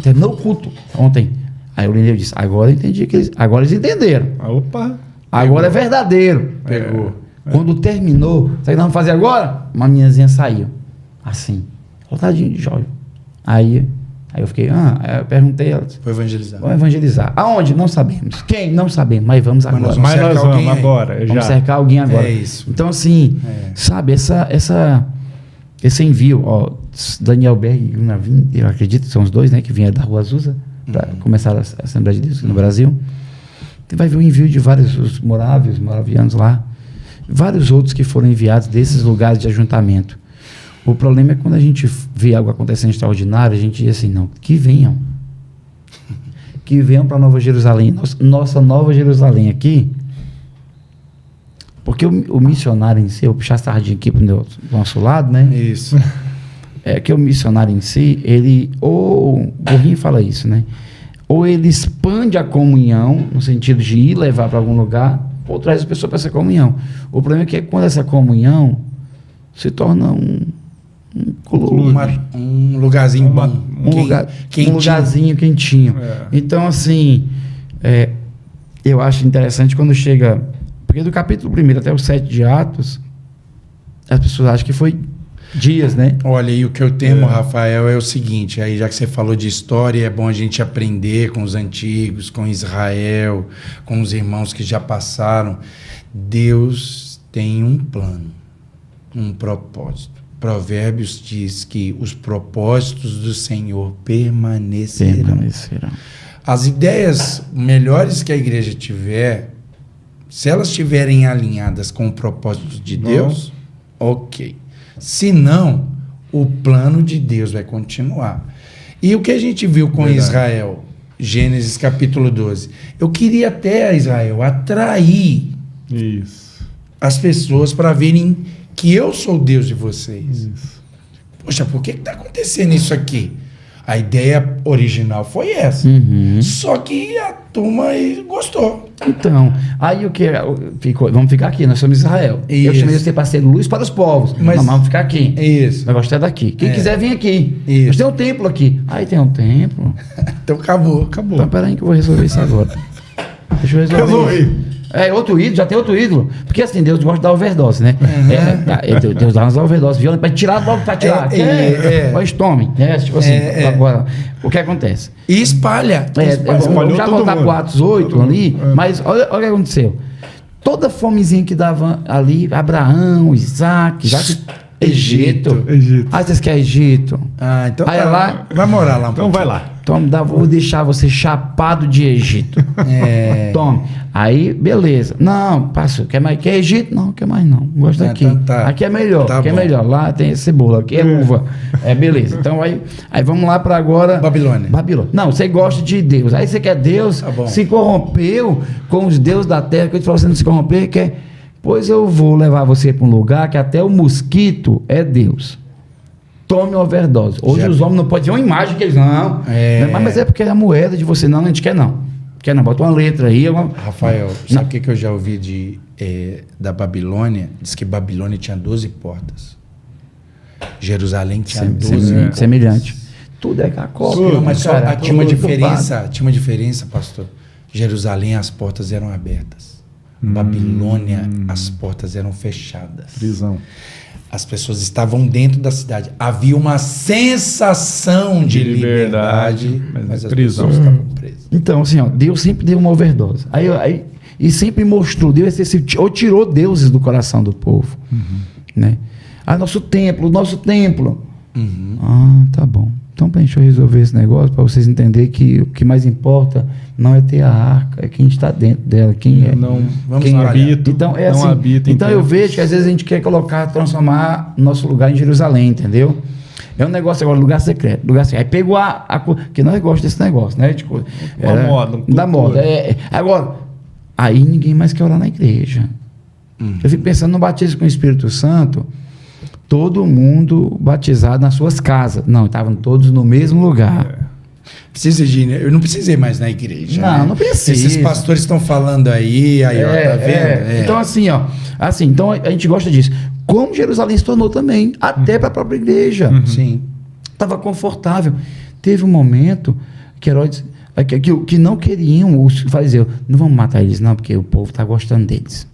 Terminou o culto ontem. Aí o Lineu disse, agora eu entendi que agora eles entenderam. Ah, opa. Agora é verdadeiro. Pegou. Quando terminou, sabe o que nós vamos fazer agora? Uma meninazinha saiu. Assim, lotadinho de jovem. Aí eu fiquei, eu perguntei, ela disse, Foi evangelizar. vamos evangelizar. Aonde? Não sabemos. Quem? Não sabemos, mas vamos Mas agora. nós Mas cercar nós alguém vamos aí. agora. Vamos Já. cercar alguém agora. É isso. Então, assim, sabe, esse envio, ó, Daniel Berg e Gunavin, eu acredito que são os dois, né, que vieram da Rua Azusa para começar a Assembleia de Deus aqui no Brasil. Você vai ver o envio de vários os moravianos lá, vários outros que foram enviados desses lugares de ajuntamento. O problema é quando a gente vê algo acontecendo extraordinário, a gente diz assim, não, que venham. Que venham para Nova Jerusalém. Nossa Nova Jerusalém aqui. Porque o missionário em si, eu vou puxar a sardinha aqui para o nosso lado, né? Isso. É que o missionário em si, ele, ou o Gorrinho fala isso, né? Ou ele expande a comunhão, no sentido de ir levar para algum lugar, ou traz as pessoas para essa comunhão. O problema é que quando essa comunhão se torna um clube, Um lugarzinho bom. um lugarzinho quentinho. É. Então, assim, eu acho interessante quando chega... Porque do capítulo 1 até o 7 de Atos, as pessoas acham que foi dias, né? Olha, e o que eu temo, Rafael, é o seguinte, aí já que você falou de história, é bom a gente aprender com os antigos, com Israel, com os irmãos que já passaram. Deus tem um plano, um propósito. Provérbios diz que os propósitos do Senhor permanecerão. As ideias melhores que a igreja tiver, se elas estiverem alinhadas com o propósito de Deus, ok. Se não, o plano de Deus vai continuar. E o que a gente viu com Israel, Gênesis capítulo 12, eu queria até, Israel, atrair Isso. as pessoas para verem que eu sou o Deus de vocês. Isso. Poxa, por que está acontecendo isso aqui? A ideia original foi essa. Só que a turma aí gostou. Então, aí o que vamos ficar aqui, nós somos Israel. Eu Isso. chamei de ser parceiro luz para os povos. Mas- Mas vamos ficar aqui. Isso. O negócio é daqui. Quem quiser vir aqui. Isso. Mas tem um templo aqui. Aí tem um templo. Então acabou. Então peraí que eu vou resolver isso agora. Deixa eu resolver. Resolvi. Outro ídolo, já tem outro ídolo. Porque assim, Deus gosta de dar overdose, né? Deus dá umas overdoses violentas para tirar logo para tirar. Mas tome. Tipo assim, agora, o que acontece? E espalha. Vamos espalhou já todo voltar mundo. para Atos 8 Todo ali, mundo. mas olha o que aconteceu. Toda fomezinha que dava ali, Abraão, Isaac, Egito. Egito. Ah, vocês querem Egito? Ah, então Aí lá- vai morar lá um Então pouquinho. vai lá. Tome, vou deixar você chapado de Egito. Tome. Aí, beleza. Não, pastor, quer Egito? Não, quer mais não. Gosto daqui. Então tá. Aqui é melhor, Tá aqui é bom. melhor. Lá tem cebola, aqui é uva. Beleza. Então aí vamos lá para agora. Babilônia. Não, você gosta de Deus. Aí você quer Deus, Tá bom. se corrompeu com os deuses da terra, que eu te falo, você não se corromper, quer. Pois eu vou levar você para um lugar que até o mosquito é Deus. Tome uma overdose. Hoje os homens não podem ver uma imagem que eles não. Mas é porque é a moeda de você, não, a gente quer não. Quer não, bota uma letra aí. Rafael, sabe o que eu já ouvi da Babilônia? Diz que Babilônia tinha 12 portas. Jerusalém tinha 12 portas. Semelhante. Tudo é cacópia. Não, mas só cara, tinha uma tudo diferença, pastor. Jerusalém, as portas eram abertas. Babilônia, as portas eram fechadas. Prisão. As pessoas estavam dentro da cidade. Havia uma sensação de liberdade, mas as prisão. pessoas estavam presas. Então, assim, ó, Deus sempre deu uma overdose. E sempre mostrou, Deus ou tirou deuses do coração do povo. Né? Nosso templo. Tá bom. Então, deixa eu resolver esse negócio para vocês entenderem que o que mais importa não é ter a arca, é quem está dentro dela, quem é. Não Vamos não lá. habita. Então, é não assim. habita em Então, eu templos. vejo que às vezes a gente quer transformar nosso lugar em Jerusalém, entendeu? É um negócio agora, lugar secreto. Aí pegou que nós gostamos desse negócio, né? Tipo, moda, uma da moda. Agora, aí ninguém mais quer orar na igreja. Eu fico pensando no batismo com o Espírito Santo, todo mundo batizado nas suas casas. Não, estavam todos no mesmo lugar. Precisa de, né? Eu não precisei mais na igreja. Não, né? não precisa. Esses pastores estão falando aí, ó, tá vendo? Então, assim, ó. Então a gente gosta disso. como Jerusalém se tornou também, até para a própria igreja. Sim. Estava confortável. Teve um momento que Herodes, que não queriam os fariseus, não vamos matar eles não, porque o povo está gostando deles.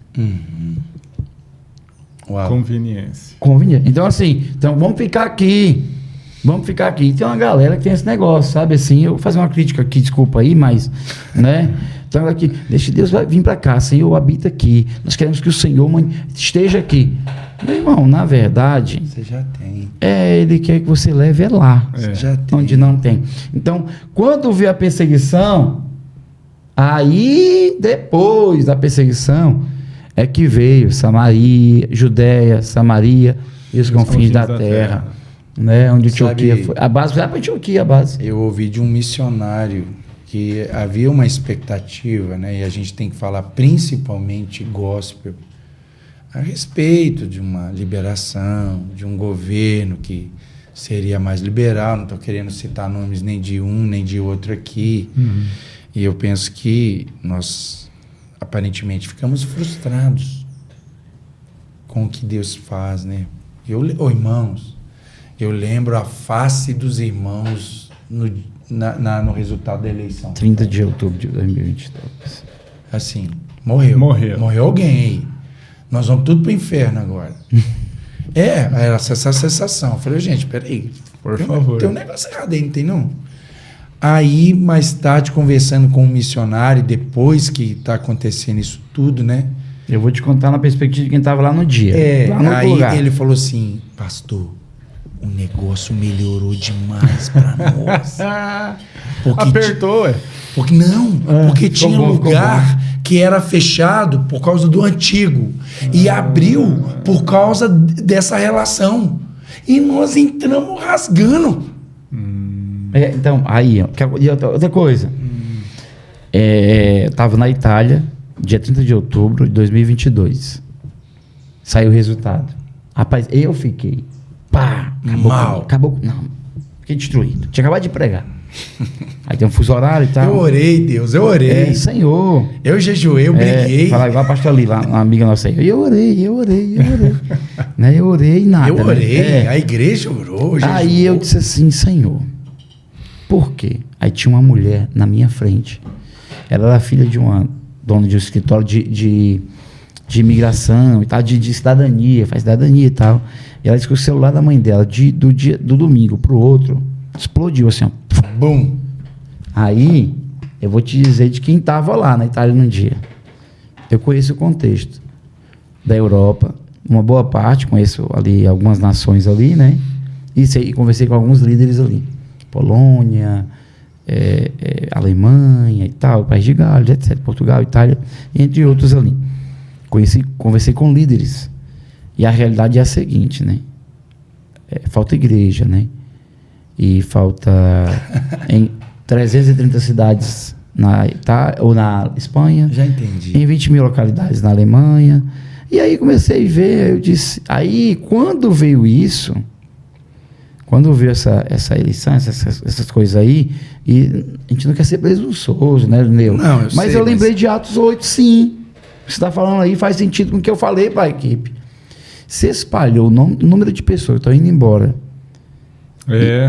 Uau. Conveniência. Conveniente. Então, assim, vamos ficar aqui. Vamos ficar aqui. Tem uma galera que tem esse negócio, sabe? Assim, eu vou fazer uma crítica aqui, desculpa aí, mas, né? Então, aqui, deixa Deus vir para cá. Senhor, habita aqui. Nós queremos que o Senhor esteja aqui. Meu irmão, na verdade, Você já tem. Ele quer que você leve lá. Você já tem. Onde não tem. Então, quando vê a perseguição, aí, depois da perseguição, é que veio Samaria, Judéia, Samaria e os confins da terra. Né? Onde Antioquia foi. A base foi para Antioquia, a base. Eu ouvi de um missionário que havia uma expectativa, né? E a gente tem que falar principalmente gospel, a respeito de uma liberação, de um governo que seria mais liberal. Não estou querendo citar nomes nem de um nem de outro aqui. E eu penso que nós aparentemente ficamos frustrados com o que Deus faz, né? Irmãos, eu lembro a face dos irmãos no resultado da eleição. 30 de outubro de 2022. Assim, morreu. Morreu alguém aí. Nós vamos tudo pro inferno agora. Era essa sensação. Eu falei, gente, peraí. Por favor. Tem um negócio errado aí, não tem não? Aí, mais tarde, conversando com um missionário, depois que está acontecendo isso tudo, né? Eu vou te contar na perspectiva de quem estava lá no dia. Lá no aí lugar. ele falou assim, pastor, o negócio melhorou demais para nós. Apertou, Porque tinha lugar que era fechado por causa do antigo e abriu por causa dessa relação. E nós entramos rasgando. Então, aí, ó, e outra coisa. Eu estava na Itália, dia 30 de outubro de 2022. Saiu o resultado. Rapaz, eu fiquei. Acabou. Não, fiquei destruído. Tinha acabado de pregar. Aí tem um fuso horário e tal. Eu orei, Deus, eu orei. Senhor. Eu jejuei, eu briguei. Falar igual a pastor ali, lá, uma amiga nossa aí. Eu orei. Né? Eu orei e nada. Eu orei, né? a igreja orou, jejuou. Aí eu disse assim, Senhor, por quê? Aí tinha uma mulher na minha frente. Ela era filha de uma dona de um escritório de imigração e tal, de cidadania, faz cidadania e tal. E ela disse que o celular da mãe dela, do domingo pro outro, explodiu assim, ó. Bum. Aí, eu vou te dizer de quem estava lá na Itália num dia. Eu conheço o contexto da Europa, uma boa parte, conheço ali algumas nações ali, né? E conversei com alguns líderes ali. Polônia, Alemanha e tal, País de Gales, etc. Portugal, Itália, entre outros ali. Conversei com líderes. E a realidade é a seguinte, né? Falta igreja, né? E falta em 330 cidades na Itália, ou na Espanha. Já entendi. Em 20 mil localidades na Alemanha. E aí comecei a ver, eu disse... Aí, quando veio isso... Quando veio essa eleição, essas coisas aí, e a gente não quer ser presunçoso, né, Neu? Não, mas eu lembrei de Atos 8, sim. O que você está falando aí faz sentido com o que eu falei para a equipe. Se espalhou o número de pessoas que estão indo embora.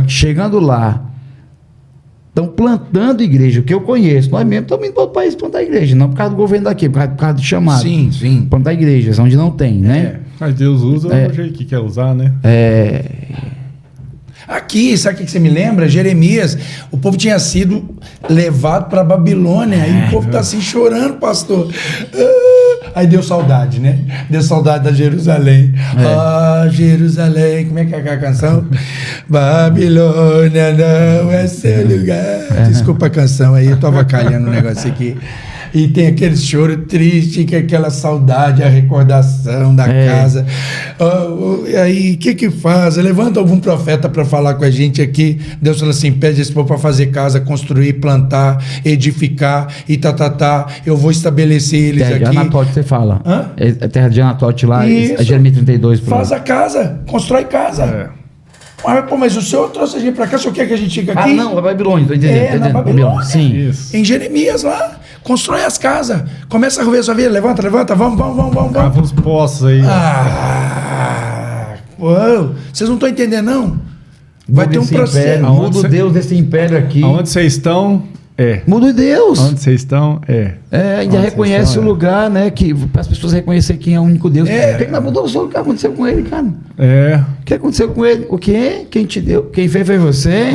Chegando lá, estão plantando igreja, o que eu conheço. Nós mesmos estamos indo para outro país plantar igreja, não por causa do governo daqui, por causa do chamado. Sim. Plantar igrejas, onde não tem, né? Mas Deus usa do jeito que quer usar, né? Aqui, sabe o que você me lembra? Jeremias, o povo tinha sido levado para Babilônia, aí o povo tá assim chorando, pastor. Aí deu saudade, né? Deu saudade da Jerusalém. Jerusalém, como é que é aquela canção? Babilônia não é seu lugar. Desculpa a canção aí, eu tô avacalhando o negócio aqui. E tem aquele choro triste, que é aquela saudade, a recordação da casa. Aí, o que faz? Levanta algum profeta para falar com a gente aqui. Deus fala assim, pede esse povo para fazer casa, construir, plantar, edificar, e Eu vou estabelecer eles terra aqui. Terra de Anatote, você fala. Hã? Terra de Anatote lá, Isso. Jeremias 32. Faz a casa, constrói casa. Mas o senhor trouxe a gente para cá, o senhor quer que a gente fique aqui? Não, é Babilônia, tô entendendo. Na Babilônia. Sim. Isso. Em Jeremias lá. Constrói as casas. Começa a rever sua vida. Levanta, vamos. Cava uns poços aí. Uou, vocês não estão entendendo, não? Vai ter um processo. Império, muda o Deus desse império aqui. Aonde vocês estão, Muda o Deus. Onde vocês estão, Ainda Onde reconhece vocês estão, o lugar, né? Para as pessoas reconhecerem quem é o único Deus. Por que não mudou o que aconteceu com ele, cara? O que aconteceu com ele? O quê? Quem te deu? Quem fez foi você?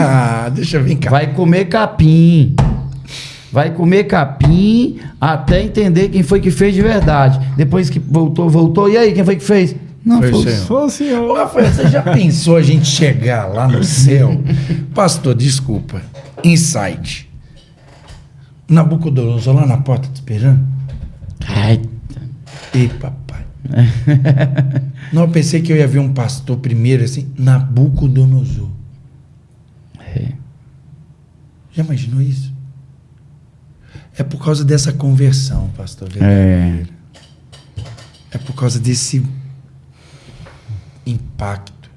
Deixa eu vir cá. Vai comer capim. Vai comer capim até entender quem foi que fez de verdade. Depois que voltou. E aí, quem foi que fez? Não, Foi o senhor. Ô, Rafael, você já pensou a gente chegar lá no céu? Pastor, desculpa. Insight. Nabucodonosor lá na porta te esperando? Ai. Ih, papai. Não, eu pensei que eu ia ver um pastor primeiro assim, Nabucodonosor. Já imaginou isso? É por causa dessa conversão, pastor. É por causa desse impacto.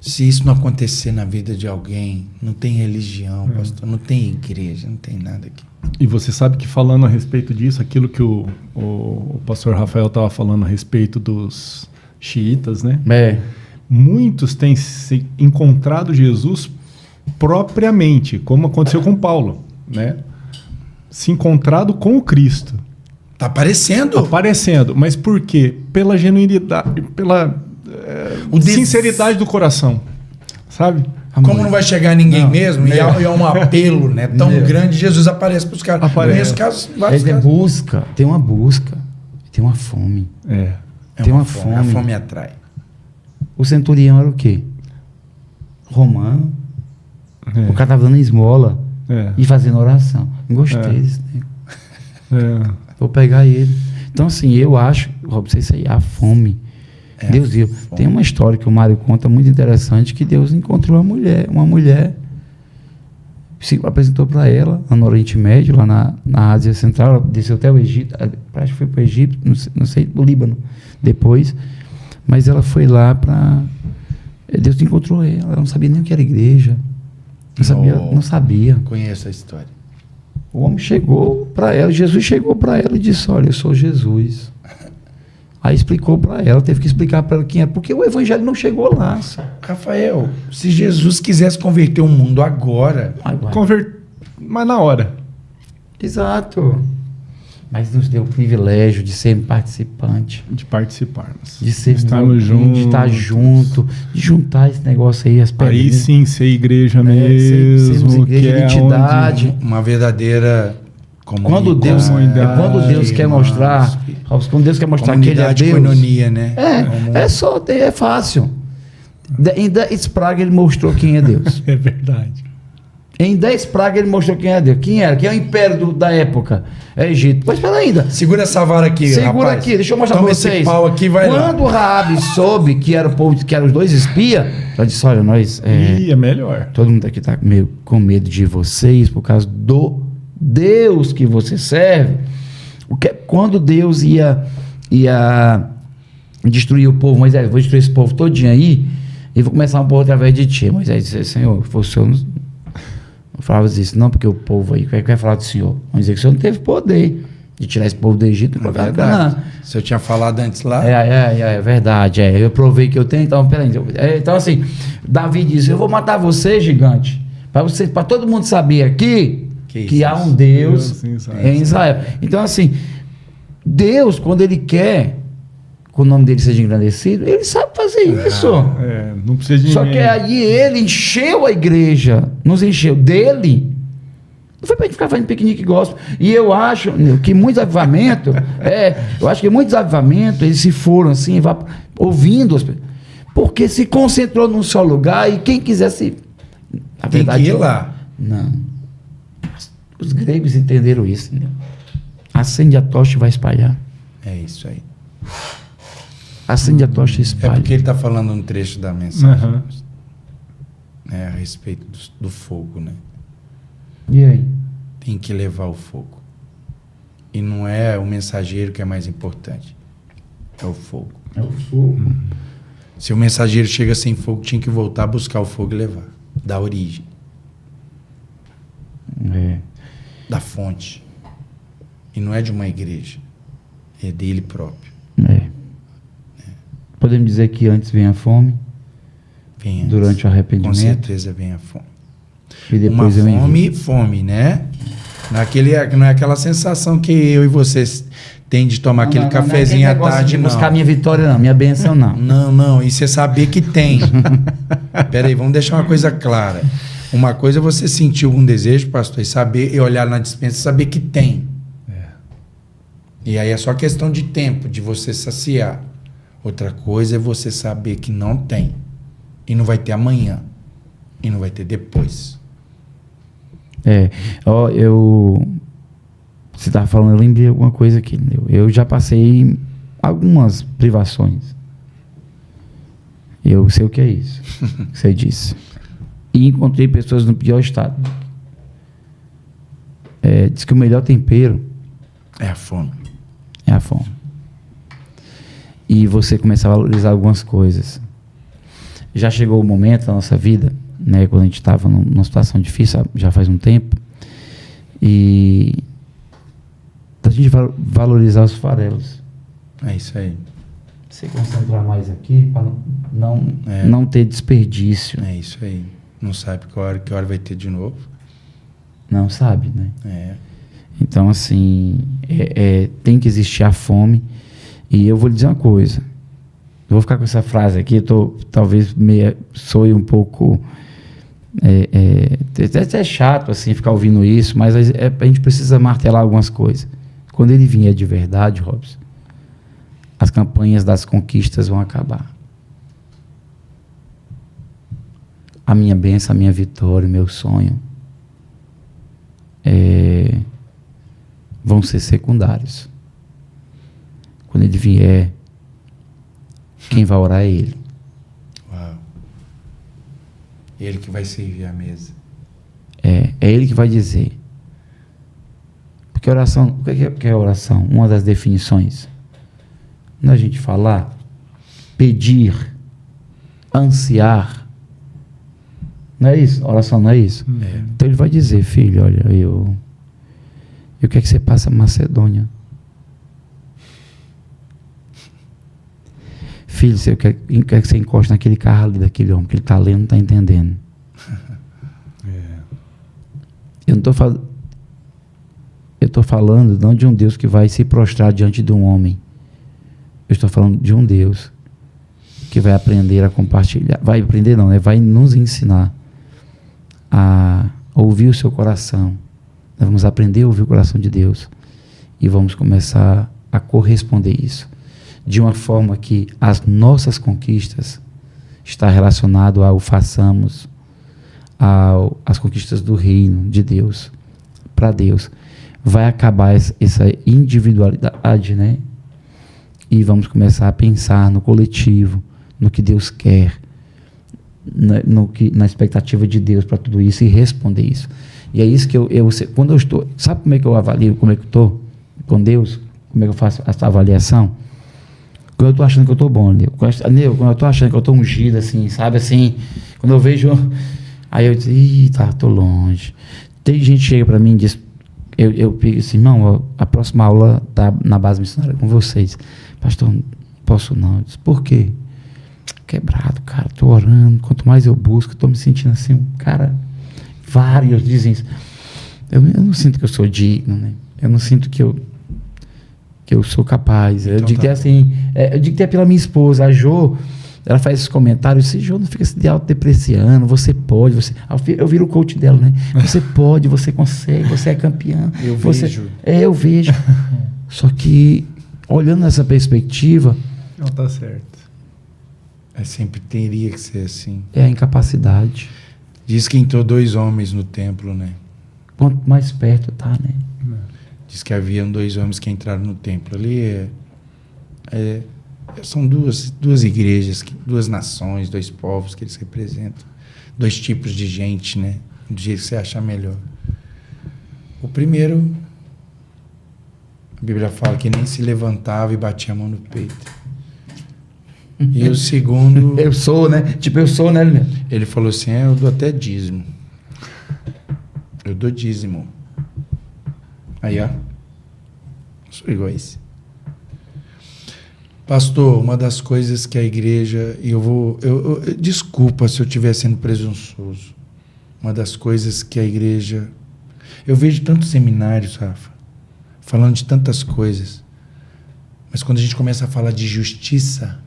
Se isso não acontecer na vida de alguém, não tem religião, pastor, não tem igreja, não tem nada aqui. E você sabe que falando a respeito disso, aquilo que o pastor Rafael estava falando a respeito dos xiitas, né? Muitos têm se encontrado Jesus propriamente, como aconteceu com Paulo, né? Se encontrado com o Cristo. Tá aparecendo. Aparecendo, mas por quê? Pela genuinidade, pela sinceridade do coração, sabe? Como não vai chegar ninguém mesmo, e é um apelo, né, tão grande, Jesus aparece para os caras. Nesse caso, vários casos. Tem uma busca, tem uma fome. Tem uma fome. A fome atrai. O centurião era o quê? Romano. O cara estava dando esmola e fazendo oração. Gostei desse tempo. Vou pegar ele. Então, assim, eu acho, Robson, isso aí, a fome. Deus viu. Tem uma história que o Mário conta muito interessante, que Deus encontrou uma mulher, se apresentou para ela lá no Oriente Médio, lá na Ásia Central, ela desceu até o Egito, acho que foi para o Egito, não sei, o Líbano, depois, mas ela foi lá para... Deus encontrou ela não sabia nem o que era igreja, não sabia. Conheço a história. O homem chegou para ela, Jesus chegou para ela e disse, olha, eu sou Jesus. Aí explicou para ela, teve que explicar para ela quem é, porque o evangelho não chegou lá. Rafael, se Jesus quisesse converter o mundo agora... Mas na hora. Exato. Mas nos deu o privilégio de ser participante. De participarmos. De estarmos juntos. De estar junto, de juntar esse negócio aí, as pedras. Aí sim, ser igreja mesmo. Sermos igreja, que identidade. É uma verdadeira comunidade. Quando Deus quer mostrar... Quando Deus quer mostrar que Ele é Deus... Coinonia, né? É fácil. Em 10 pragas Ele mostrou quem é Deus. É verdade. Em 10 pragas Ele mostrou quem é Deus. Quem era? Quem é o império da época? É Egito. Mas espera ainda. Segura essa vara aqui, Segura rapaz. aqui, deixa eu mostrar para vocês. Esse pau aqui, vai Quando o Raabe soube que era o povo, que eram os 2 espias, ela disse, olha, nós... é melhor. Todo mundo aqui está meio com medo de vocês por causa do Deus que você serve. Quando Deus ia destruir o povo, Moisés, vou destruir esse povo todinho aí e vou começar um povo através de ti. Moisés disse, Senhor, se fosse o Senhor, não falava isso, não, porque o povo aí quer falar do Senhor. Vamos dizer que o Senhor não teve poder de tirar esse povo do Egito. É verdade. Se eu tinha falado antes lá. É verdade. Eu provei que eu tenho, então, peraí. Então, assim, Davi disse, eu vou matar você, gigante, para todo mundo saber aqui que há um Deus em Israel. Então, assim, Deus, quando Ele quer que o nome dele seja engrandecido, Ele sabe fazer isso. Não precisa de Só que aí Ele encheu a igreja, nos encheu dele. Não foi para a gente ficar fazendo piquenique gospel. E eu acho que muitos avivamentos, eles se foram assim, ouvindo, porque se concentrou num só lugar e quem quisesse... Na verdade, tem que ir lá. Não. Os gregos entenderam isso, entendeu? Acende a tocha e vai espalhar. É isso aí. Acende a tocha e espalha. É porque ele está falando um trecho da mensagem. A respeito do fogo, né? E aí? Tem que levar o fogo. E não é o mensageiro que é mais importante. É o fogo. É o fogo. Se o mensageiro chega sem fogo, tinha que voltar a buscar o fogo e levar. Da origem. da fonte. E não é de uma igreja. É dele próprio. Podemos dizer que antes vem a fome, Vem antes. durante o arrependimento. Com certeza vem a fome. E depois uma eu envio. fome, né? Não é aquela sensação que eu e vocês têm de tomar aquele cafezinho à tarde, não. Buscar minha vitória, não. Minha bênção, não. Não. E você saber que tem. Peraí, vamos deixar uma coisa clara. Uma coisa é você sentir um desejo, pastor, e saber, e olhar na despensa e saber que tem. E aí é só questão de tempo, de você saciar. Outra coisa é você saber que não tem. E não vai ter amanhã. E não vai ter depois. Você estava falando, eu lembrei alguma coisa aqui. Eu já passei algumas privações. Eu sei o que é isso. Que você disse. E encontrei pessoas no pior estado. Diz que o melhor tempero É a fome. é a fome. E você começa a valorizar algumas coisas. Já chegou o momento da nossa vida, né, quando a gente estava numa situação difícil, já faz um tempo, e a gente valorizar os farelos. É isso aí. Se concentrar mais aqui para não ter desperdício. É isso aí. Não sabe que hora vai ter de novo. Não sabe, né? É. Então, assim, tem que existir a fome. E eu vou lhe dizer uma coisa. Eu vou ficar com essa frase aqui, talvez soe um pouco... É chato, assim, ficar ouvindo isso, mas a gente precisa martelar algumas coisas. Quando ele vier de verdade, Robson, as campanhas das conquistas vão acabar. A minha bênção, a minha vitória, o meu sonho vão ser secundários. Quando ele vier, quem vai orar é ele. Uau. Ele que vai servir a mesa. É ele que vai dizer. Porque oração, o que é oração? Uma das definições. Não é a gente falar, pedir, ansiar. Não é isso? Oração não é isso? Então ele vai dizer, filho, olha, eu quero que você passe a Macedônia. Filho, eu quero que você encoste naquele carro ali daquele homem, que ele está lendo, não está entendendo. Eu não estou falando. Eu estou falando não de um Deus que vai se prostrar diante de um homem. Eu estou falando de um Deus que vai aprender a compartilhar. Vai aprender não, né? Vai nos ensinar a ouvir o seu coração. Nós vamos aprender a ouvir o coração de Deus. E vamos começar a corresponder isso. De uma forma que as nossas conquistas está relacionado ao façamos, às conquistas do reino de Deus, para Deus. Vai acabar essa individualidade, né? E vamos começar a pensar no coletivo, no que Deus quer, na expectativa de Deus para tudo isso e responder isso. E é isso que quando eu estou, sabe como é que eu avalio, como é que eu estou com Deus? Como é que eu faço essa avaliação? Quando eu estou achando que eu estou bom, quando eu estou achando que eu estou ungido, assim, sabe, assim, quando eu vejo, aí eu digo, estou longe. Tem gente que chega para mim e diz, eu digo assim, irmão, a próxima aula está na base missionária com vocês. Pastor, não posso não. Eu disse, por quê? Quebrado, cara, estou orando, quanto mais eu busco, estou me sentindo assim, cara, vários dizem isso. Eu não sinto que eu sou digno, né? Eu não sinto que eu sou capaz. Então, eu digo que é assim, eu digo que é pela minha esposa, a Jo, ela faz esses comentários, Jo, não fica se autodepreciando, você pode, eu viro o coach dela, né? Você pode, você consegue, você é campeão. Vejo. Eu vejo. Só que, olhando nessa perspectiva... Não, tá certo. Sempre teria que ser assim. É a incapacidade. Diz que entrou 2 homens no templo, né? Quanto mais perto tá, né? Diz que haviam 2 homens que entraram no templo. Ali são duas igrejas, 2 nações, 2 povos que eles representam. 2 tipos de gente, né? Do jeito que você achar melhor. O primeiro, a Bíblia fala que nem se levantava e batia a mão no peito. E o segundo... Eu sou, né? Tipo, eu sou, né? Ele falou assim, eu dou até dízimo. Eu dou dízimo. Aí, ó. Sou igual a esse. Pastor, uma das coisas que a igreja... desculpa se eu estiver sendo presunçoso. Uma das coisas que a igreja... Eu vejo tantos seminários, Rafa, falando de tantas coisas. Mas quando a gente começa a falar de justiça...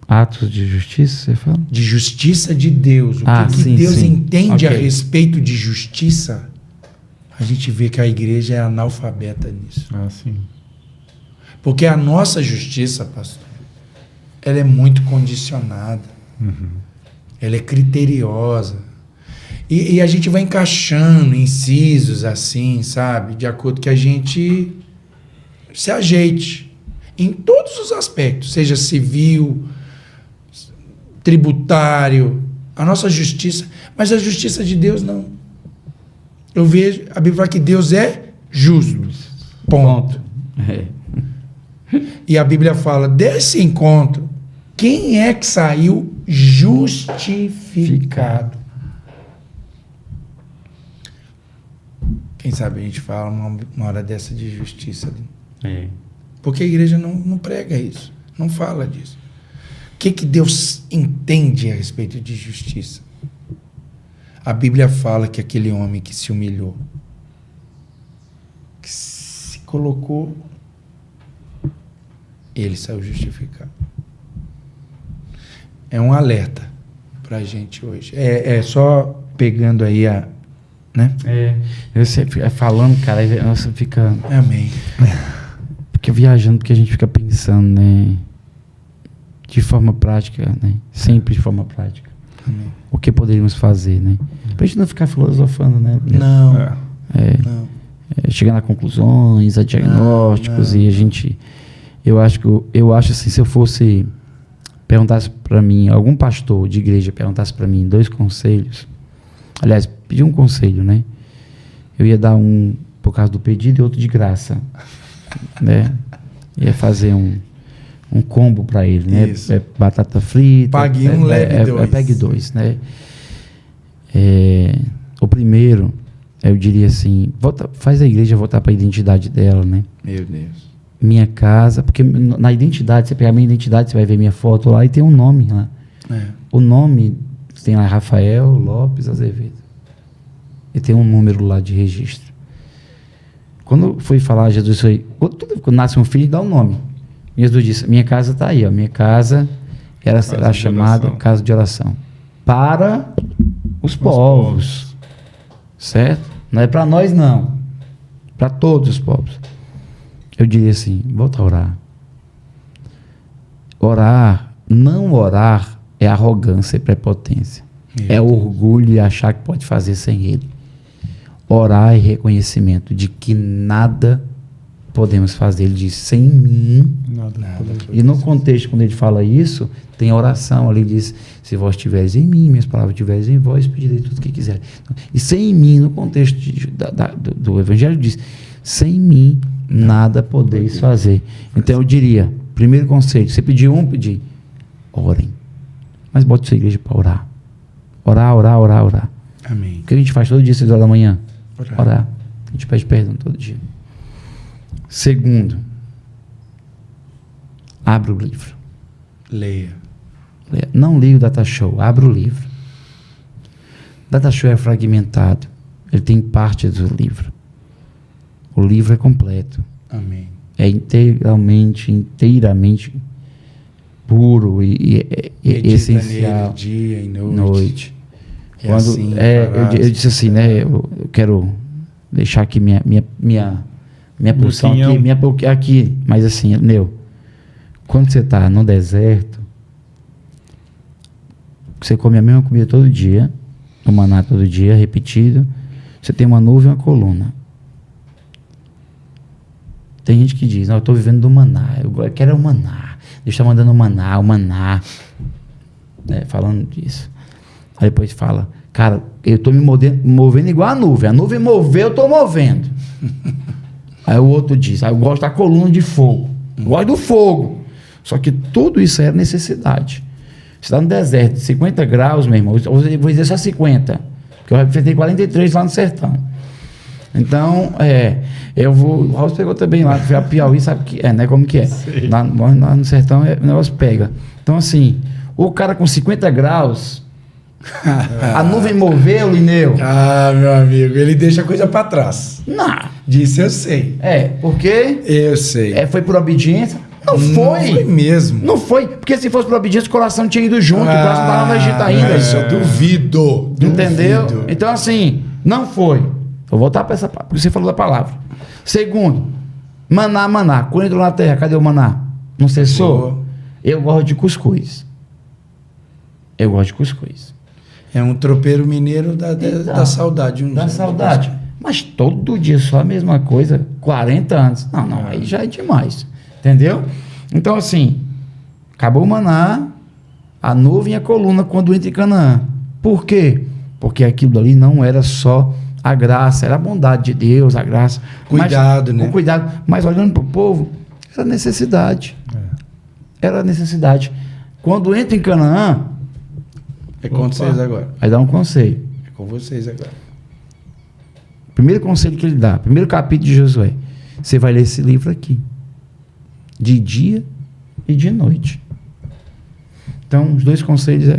Atos de justiça, você fala? De justiça de Deus. O que sim, Deus sim. entende Ok. a respeito de justiça, a gente vê que a igreja é analfabeta nisso. Ah, sim. Porque a nossa justiça, pastor, ela é muito condicionada. Ela é criteriosa. E a gente vai encaixando incisos assim, sabe? De acordo que a gente se ajeite. Em todos os aspectos. Seja civil, tributário, a nossa justiça. Mas a justiça de Deus não. Eu vejo, a Bíblia fala que Deus é justo. Ponto. É. E a Bíblia fala, desse encontro, quem é que saiu justificado? Quem sabe a gente fala uma hora dessa de justiça. É. Porque a igreja não prega isso, não fala disso. O que Deus entende a respeito de justiça? A Bíblia fala que aquele homem que se humilhou, que se colocou, ele saiu justificado. É um alerta para a gente hoje. É só pegando aí a... né? Eu sempre falando, cara, nossa, fica Amém. viajando, porque a gente fica pensando, né? De forma prática, né? Sempre de forma prática. Amém. O que poderíamos fazer, né? Pra gente não ficar filosofando, né? Não, É. não. Chegando a conclusões, a diagnósticos, Não. e a gente... Eu acho assim, se eu fosse... Perguntasse para mim, algum pastor de igreja perguntasse para mim 2 conselhos, aliás, pedir um conselho, né? Eu ia dar um por causa do pedido e outro de graça, né? Ia fazer um combo para ele, né? Isso. Batata frita. Pague um, leve dois. Pegue 2, né? O primeiro, eu diria assim, faz a igreja voltar para a identidade dela, né? Meu Deus. Minha casa, porque na identidade, você pegar a minha identidade, você vai ver minha foto lá e tem um nome lá. O nome tem lá Rafael Lopes Azevedo. E tem um número lá de registro. Quando foi falar, Jesus foi... Quando nasce um filho, dá um nome. Jesus disse, minha casa está aí, ó. Minha casa será chamada casa de oração. Para os povos. Certo? Não é para nós, não. Para todos os povos. Eu diria assim, volta a orar. Não orar é arrogância e prepotência. É orgulho e achar que pode fazer sem ele. Orar é reconhecimento de que nada podemos fazer. Ele diz, sem mim. Nada. E no contexto, quando ele fala isso, tem a oração ali, diz, se vós estiveres em mim, minhas palavras estiveres em vós, pedirei tudo o que quiser. E sem mim, no contexto do Evangelho, diz, sem mim, nada podeis fazer. Então eu diria, primeiro conselho, você pediu orem. Mas bote sua igreja para orar. Orar. Amém. O que a gente faz todo dia, 6 horas da manhã? Orar. Orar. A gente pede perdão todo dia. Segundo, abra o livro. Leia. Não leia o data show, abra o livro. Data show é fragmentado. Ele tem partes do livro. O livro é completo. Amém. É inteiramente puro e Medita essencial. nele dia e Noite. É assim, eu disse assim, né? Eu quero deixar aqui minha posição aqui, mas assim, quando você está no deserto, você come a mesma comida todo dia, o maná todo dia, repetido, você tem uma nuvem e uma coluna. Tem gente que diz, não, eu estou vivendo do maná, eu quero o maná, Deus está mandando o maná, né, falando disso. Aí depois fala, cara, eu estou me movendo igual a nuvem moveu, eu estou movendo. Aí o outro diz, eu gosto da coluna de fogo, eu gosto do fogo. Só que tudo isso é necessidade. Você está no deserto, 50 graus, meu irmão, eu vou dizer só 50, porque eu enfrentei 43 lá no sertão. Então, eu vou. O Raul pegou também lá, foi a Piauí, sabe que é, né? Como que é? Lá no sertão o negócio pega. Então, assim, o cara com 50 graus, a nuvem moveu, Lineu. Ah, meu amigo, ele deixa a coisa pra trás. Não. Disso eu sei. Porque Eu sei. foi por obediência. Não foi. Não foi mesmo. Não foi. Porque se fosse por obediência, o coração tinha ido junto. O coração estava no Egito ainda. Isso eu duvido. Entendeu? Duvido. Então, assim, não foi. Vou voltar para essa palavra, porque você falou da palavra. Segundo, maná. Quando entrou na terra, cadê o maná? Não cessou? Eu gosto de cuscuz. É um tropeiro mineiro da saudade. Da saudade. Mas todo dia só a mesma coisa, 40 anos. Não, aí já é demais. Entendeu? Então, assim, acabou o maná, a nuvem e a coluna quando entra em Canaã. Por quê? Porque aquilo ali não era só a graça, era a bondade de Deus, a graça. Cuidado, né? Com cuidado. Mas olhando para o povo, era necessidade. Era necessidade. Quando entra em Canaã... É com vocês agora. Aí dá um conselho. É com vocês agora. Primeiro conselho que ele dá, primeiro capítulo de Josué. Você vai ler esse livro aqui. De dia e de noite. Então, os dois conselhos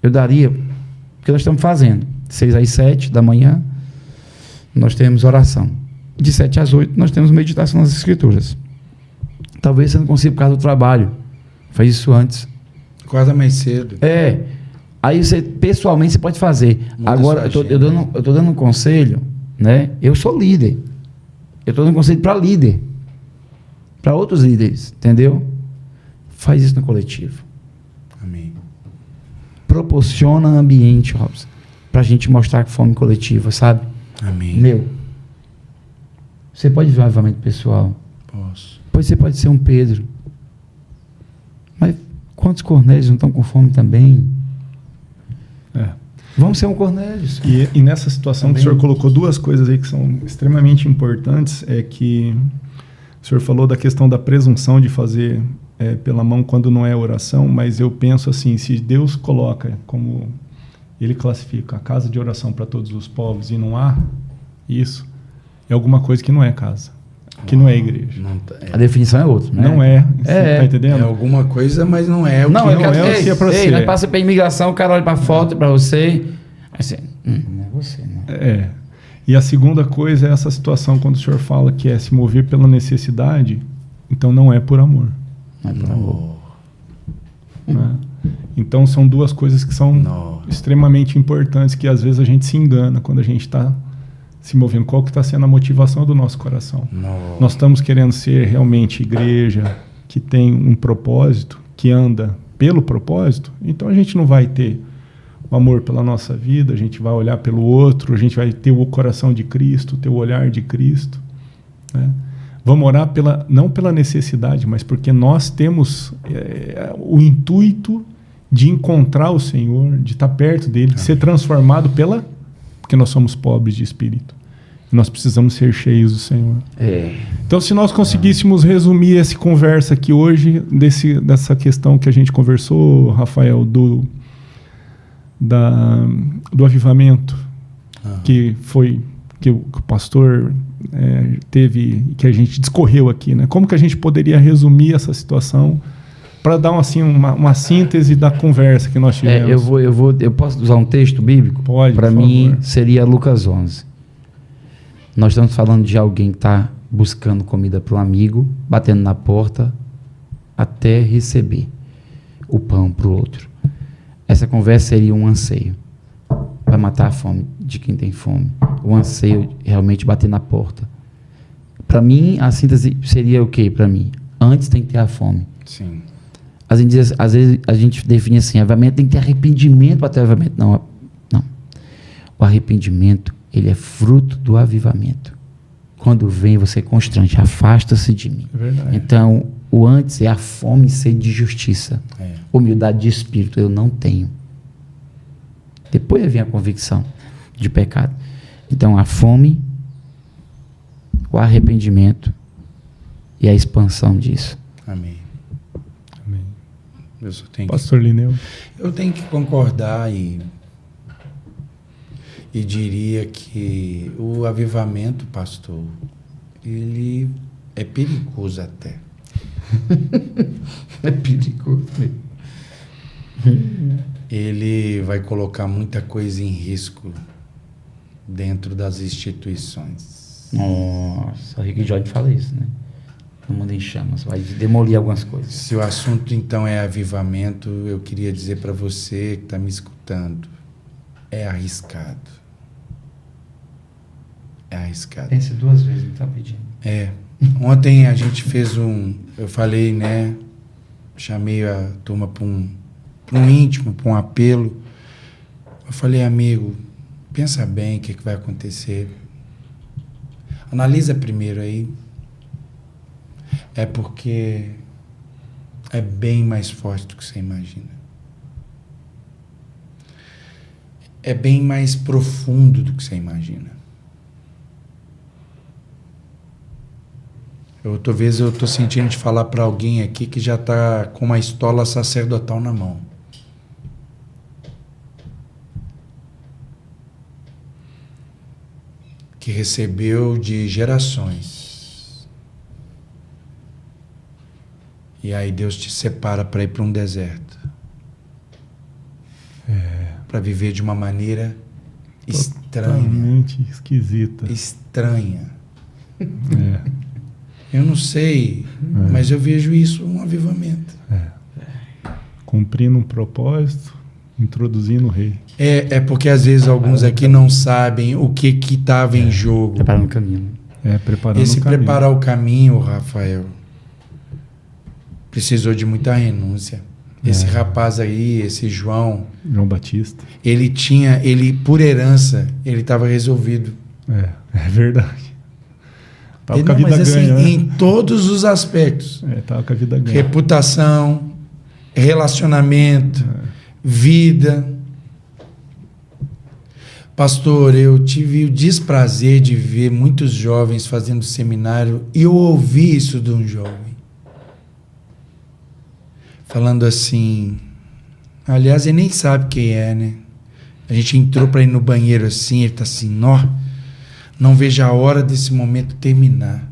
eu daria, porque nós estamos fazendo. 6 às 7 da manhã, nós temos oração. De 7 às 8, nós temos meditação nas Escrituras. Talvez você não consiga por causa do trabalho. Faz isso antes. Acorda mais cedo. Aí você, pessoalmente, você pode fazer. Muda agora, eu estou dando um conselho, né? Eu sou líder. Eu estou dando um conselho para líder. Para outros líderes, entendeu? Faz isso no coletivo. Amém. Proporciona ambiente, Robson, para a gente mostrar fome coletiva, sabe? Amém. Você pode ver um avivamento pessoal. Posso. Pois você pode ser um Pedro. Mas quantos Cornélios não estão com fome também? Vamos ser um Cornélios. E nessa situação também, que o senhor colocou duas coisas aí que são extremamente importantes, é que o senhor falou da questão da presunção de fazer pela mão quando não é oração, mas eu penso assim, se Deus coloca como ele classifica a casa de oração para todos os povos e não há isso, é alguma coisa que não é casa, que não é igreja. A definição é outra, né? Não é. Tá entendendo? É alguma coisa, mas não é o que não é o que é para ser. Nós passa pela imigração, o cara olha para a foto para você, assim, não é você, não. E a segunda coisa é essa situação quando o senhor fala que é se mover pela necessidade, então não é por amor. Não é por amor. Né? Então são duas coisas que são extremamente importantes, que às vezes a gente se engana quando a gente está se movendo. Qual que está sendo a motivação do nosso coração? Nós estamos querendo ser realmente igreja que tem um propósito, que anda pelo propósito, então a gente não vai ter o amor pela nossa vida, a gente vai olhar pelo outro, a gente vai ter o coração de Cristo, ter o olhar de Cristo, né? Vamos orar não pela necessidade, mas porque nós temos o intuito de encontrar o Senhor, de estar perto dele, de ser transformado porque nós somos pobres de espírito. E nós precisamos ser cheios do Senhor. Então, se nós conseguíssemos resumir essa conversa aqui hoje, dessa questão que a gente conversou, Rafael, do avivamento, que o pastor teve, que a gente discorreu aqui, né? Como que a gente poderia resumir essa situação para dar uma síntese da conversa que nós tivemos? Eu posso usar um texto bíblico? Pode. Para mim seria Lucas 11. Nós estamos falando de alguém que está buscando comida para um amigo, batendo na porta até receber o pão para o outro. Essa conversa seria um anseio para matar a fome de quem tem fome. O anseio realmente bater na porta. Para mim, a síntese seria o quê? Para mim, antes tem que ter a fome. Sim. Às vezes a gente define assim, avivamento tem que ter arrependimento para ter avivamento. Não. O arrependimento, ele é fruto do avivamento. Quando vem, você constrange, afasta-se de mim. É verdade. Então, o antes é a fome e sede de justiça. Humildade de espírito, eu não tenho. Depois vem a convicção de pecado. Então, a fome, o arrependimento e a expansão disso. Amém. Pastor Lineu. Eu tenho que concordar e e diria que o avivamento, pastor, ele é perigoso até. É perigoso mesmo. Ele vai colocar muita coisa em risco dentro das instituições. Nossa, o Rick Jordan fala isso, né? O mundo em chamas, vai demolir algumas coisas. Se o assunto então é avivamento, eu queria dizer para você que está me escutando, é arriscado. É arriscado. Pense 2 vezes, não tá pedindo. É. Ontem a gente fez eu falei, né? Chamei a turma para um íntimo, para um apelo. Eu falei, amigo, pensa bem o que vai acontecer. Analisa primeiro aí. É porque é bem mais forte do que você imagina. É bem mais profundo do que você imagina. Talvez eu estou sentindo de falar para alguém aqui que já está com uma estola sacerdotal na mão. Que recebeu de gerações. E aí Deus te separa para ir para um deserto. Para viver de uma maneira estranha. Totalmente esquisita. Estranha. É. Eu não sei, mas eu vejo isso um avivamento. Cumprindo um propósito, introduzindo o rei. É porque às vezes alguns aqui não sabem o que estava em jogo. Preparando o caminho. Preparando Esse o caminho. preparar o caminho, Rafael, precisou de muita renúncia. Esse rapaz aí, esse João Batista. ele por herança, ele estava resolvido. É verdade. Tava com a vida Mas assim, ganha, né? em todos os aspectos. Tava com a vida ganha. Reputação, relacionamento, vida. Pastor, eu tive o desprazer de ver muitos jovens fazendo seminário e eu ouvi isso de um jovem. Falando assim, aliás, ele nem sabe quem é, né? A gente entrou para ir no banheiro assim, ele tá assim, não vejo a hora desse momento terminar.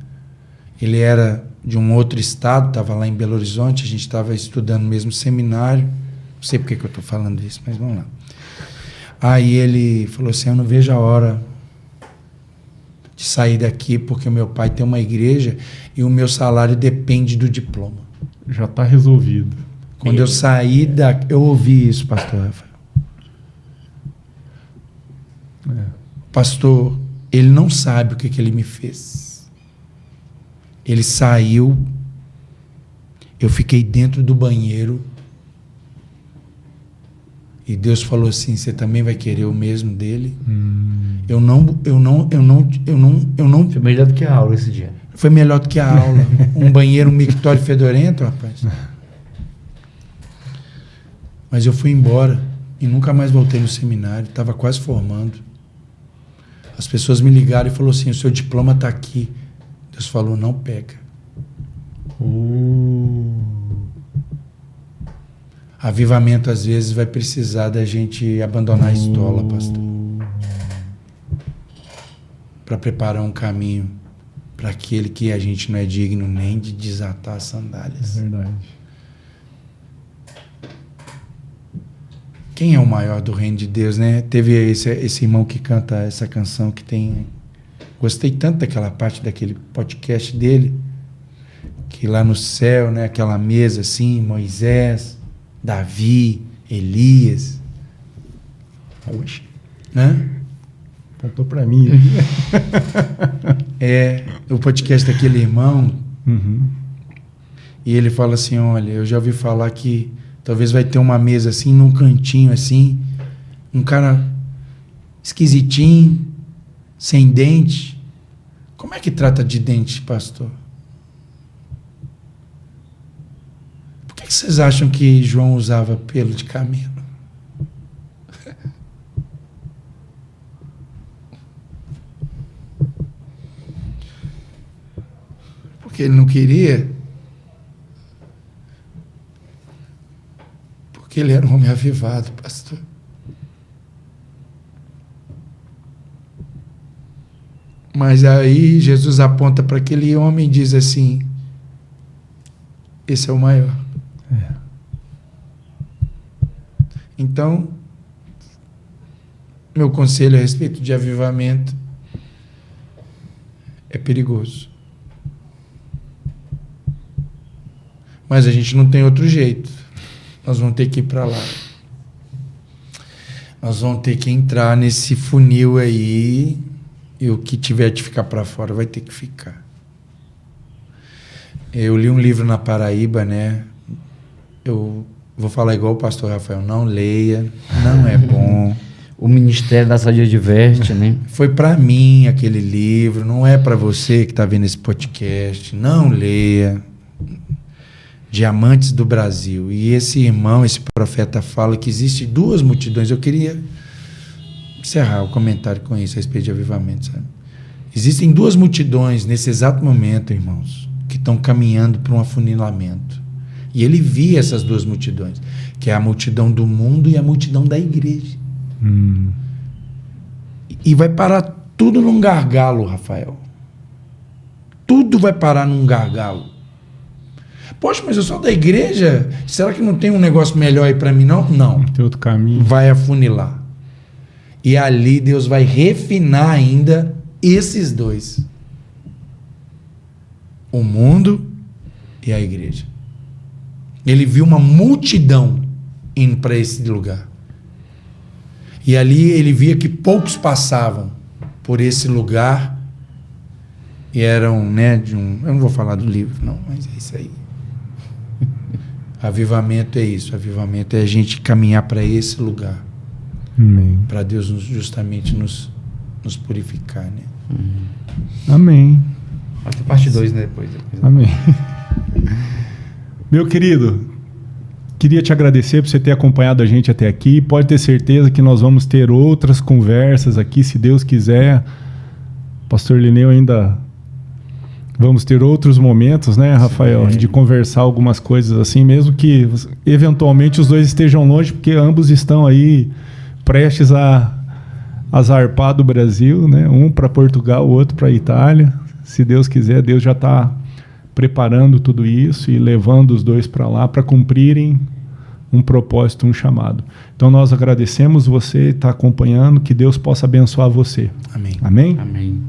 Ele era de um outro estado, estava lá em Belo Horizonte, a gente estava estudando no mesmo seminário, não sei porque que eu estou falando isso, mas vamos lá. Aí ele falou assim, eu não vejo a hora de sair daqui, porque o meu pai tem uma igreja e o meu salário depende do diploma. Já está resolvido. Quando eu saí daqui, eu ouvi isso, pastor Rafael. Pastor, ele não sabe o que ele me fez. Ele saiu, eu fiquei dentro do banheiro e Deus falou assim, você também vai querer o mesmo dele? Eu não. Foi melhor do que a aula esse dia. Foi melhor do que a aula. Um banheiro, um mictório fedorento, rapaz. Mas eu fui embora e nunca mais voltei no seminário, estava quase formando. As pessoas me ligaram e falaram assim, o seu diploma está aqui. Deus falou, não pega. Avivamento, às vezes, vai precisar da gente abandonar a estola, pastor. Para preparar um caminho para aquele que a gente não é digno nem de desatar as sandálias. É verdade. Quem é o maior do reino de Deus, né? Teve esse irmão que canta essa canção que tem... Gostei tanto daquela parte daquele podcast dele, que lá no céu, né? Aquela mesa assim, Moisés, Davi, Elias. Oxe. Né? Contou para mim. O podcast daquele irmão, Uhum. e ele fala assim, olha, eu já ouvi falar que talvez vai ter uma mesa assim, num cantinho assim, um cara esquisitinho, sem dente. Como é que trata de dente, pastor? Por que vocês acham que João usava pelo de camelo? Porque ele não queria? Porque ele era um homem avivado, pastor. Mas aí Jesus aponta para aquele homem e diz assim: esse é o maior. Então, meu conselho a respeito de avivamento é perigoso. Mas a gente não tem outro jeito. Nós vamos ter que ir para lá. Nós vamos ter que entrar nesse funil aí, e o que tiver de ficar para fora vai ter que ficar. Eu li um livro na Paraíba, né? Eu vou falar igual o pastor Rafael: não leia, não é bom. O Ministério da Saúde adverte, né? Foi para mim aquele livro, não é para você que está vendo esse podcast. Não leia. Diamantes do Brasil. E esse irmão, esse profeta, fala que existe duas multidões. Eu queria encerrar o comentário com isso a respeito de avivamento, sabe? Existem duas multidões nesse exato momento, irmãos, que estão caminhando para um afunilamento. E ele via essas duas multidões, que é a multidão do mundo e a multidão da igreja. E vai parar tudo num gargalo, Rafael. Tudo vai parar num gargalo. Poxa, mas eu sou da igreja, será que não tem um negócio melhor aí para mim, não? Não. Tem outro caminho. Vai afunilar. E ali Deus vai refinar ainda esses dois: o mundo e a igreja. Ele viu uma multidão indo para esse lugar. E ali ele via que poucos passavam por esse lugar e eram, né, eu não vou falar do livro, não, mas é isso aí. Avivamento é isso. Avivamento é a gente caminhar para esse lugar. Amém. Para Deus justamente nos purificar, né? Amém. Vai ter parte 2, né? Depois. Amém. Meu querido, queria te agradecer por você ter acompanhado a gente até aqui. Pode ter certeza que nós vamos ter outras conversas aqui, se Deus quiser. Pastor Lineu, ainda vamos ter outros momentos, né, Rafael, de conversar algumas coisas assim, mesmo que eventualmente os dois estejam longe, porque ambos estão aí prestes a zarpar do Brasil, né? Um para Portugal, o outro para Itália. Se Deus quiser, Deus já está preparando tudo isso e levando os dois para lá para cumprirem um propósito, um chamado. Então nós agradecemos você estar acompanhando, que Deus possa abençoar você. Amém. Amém? Amém.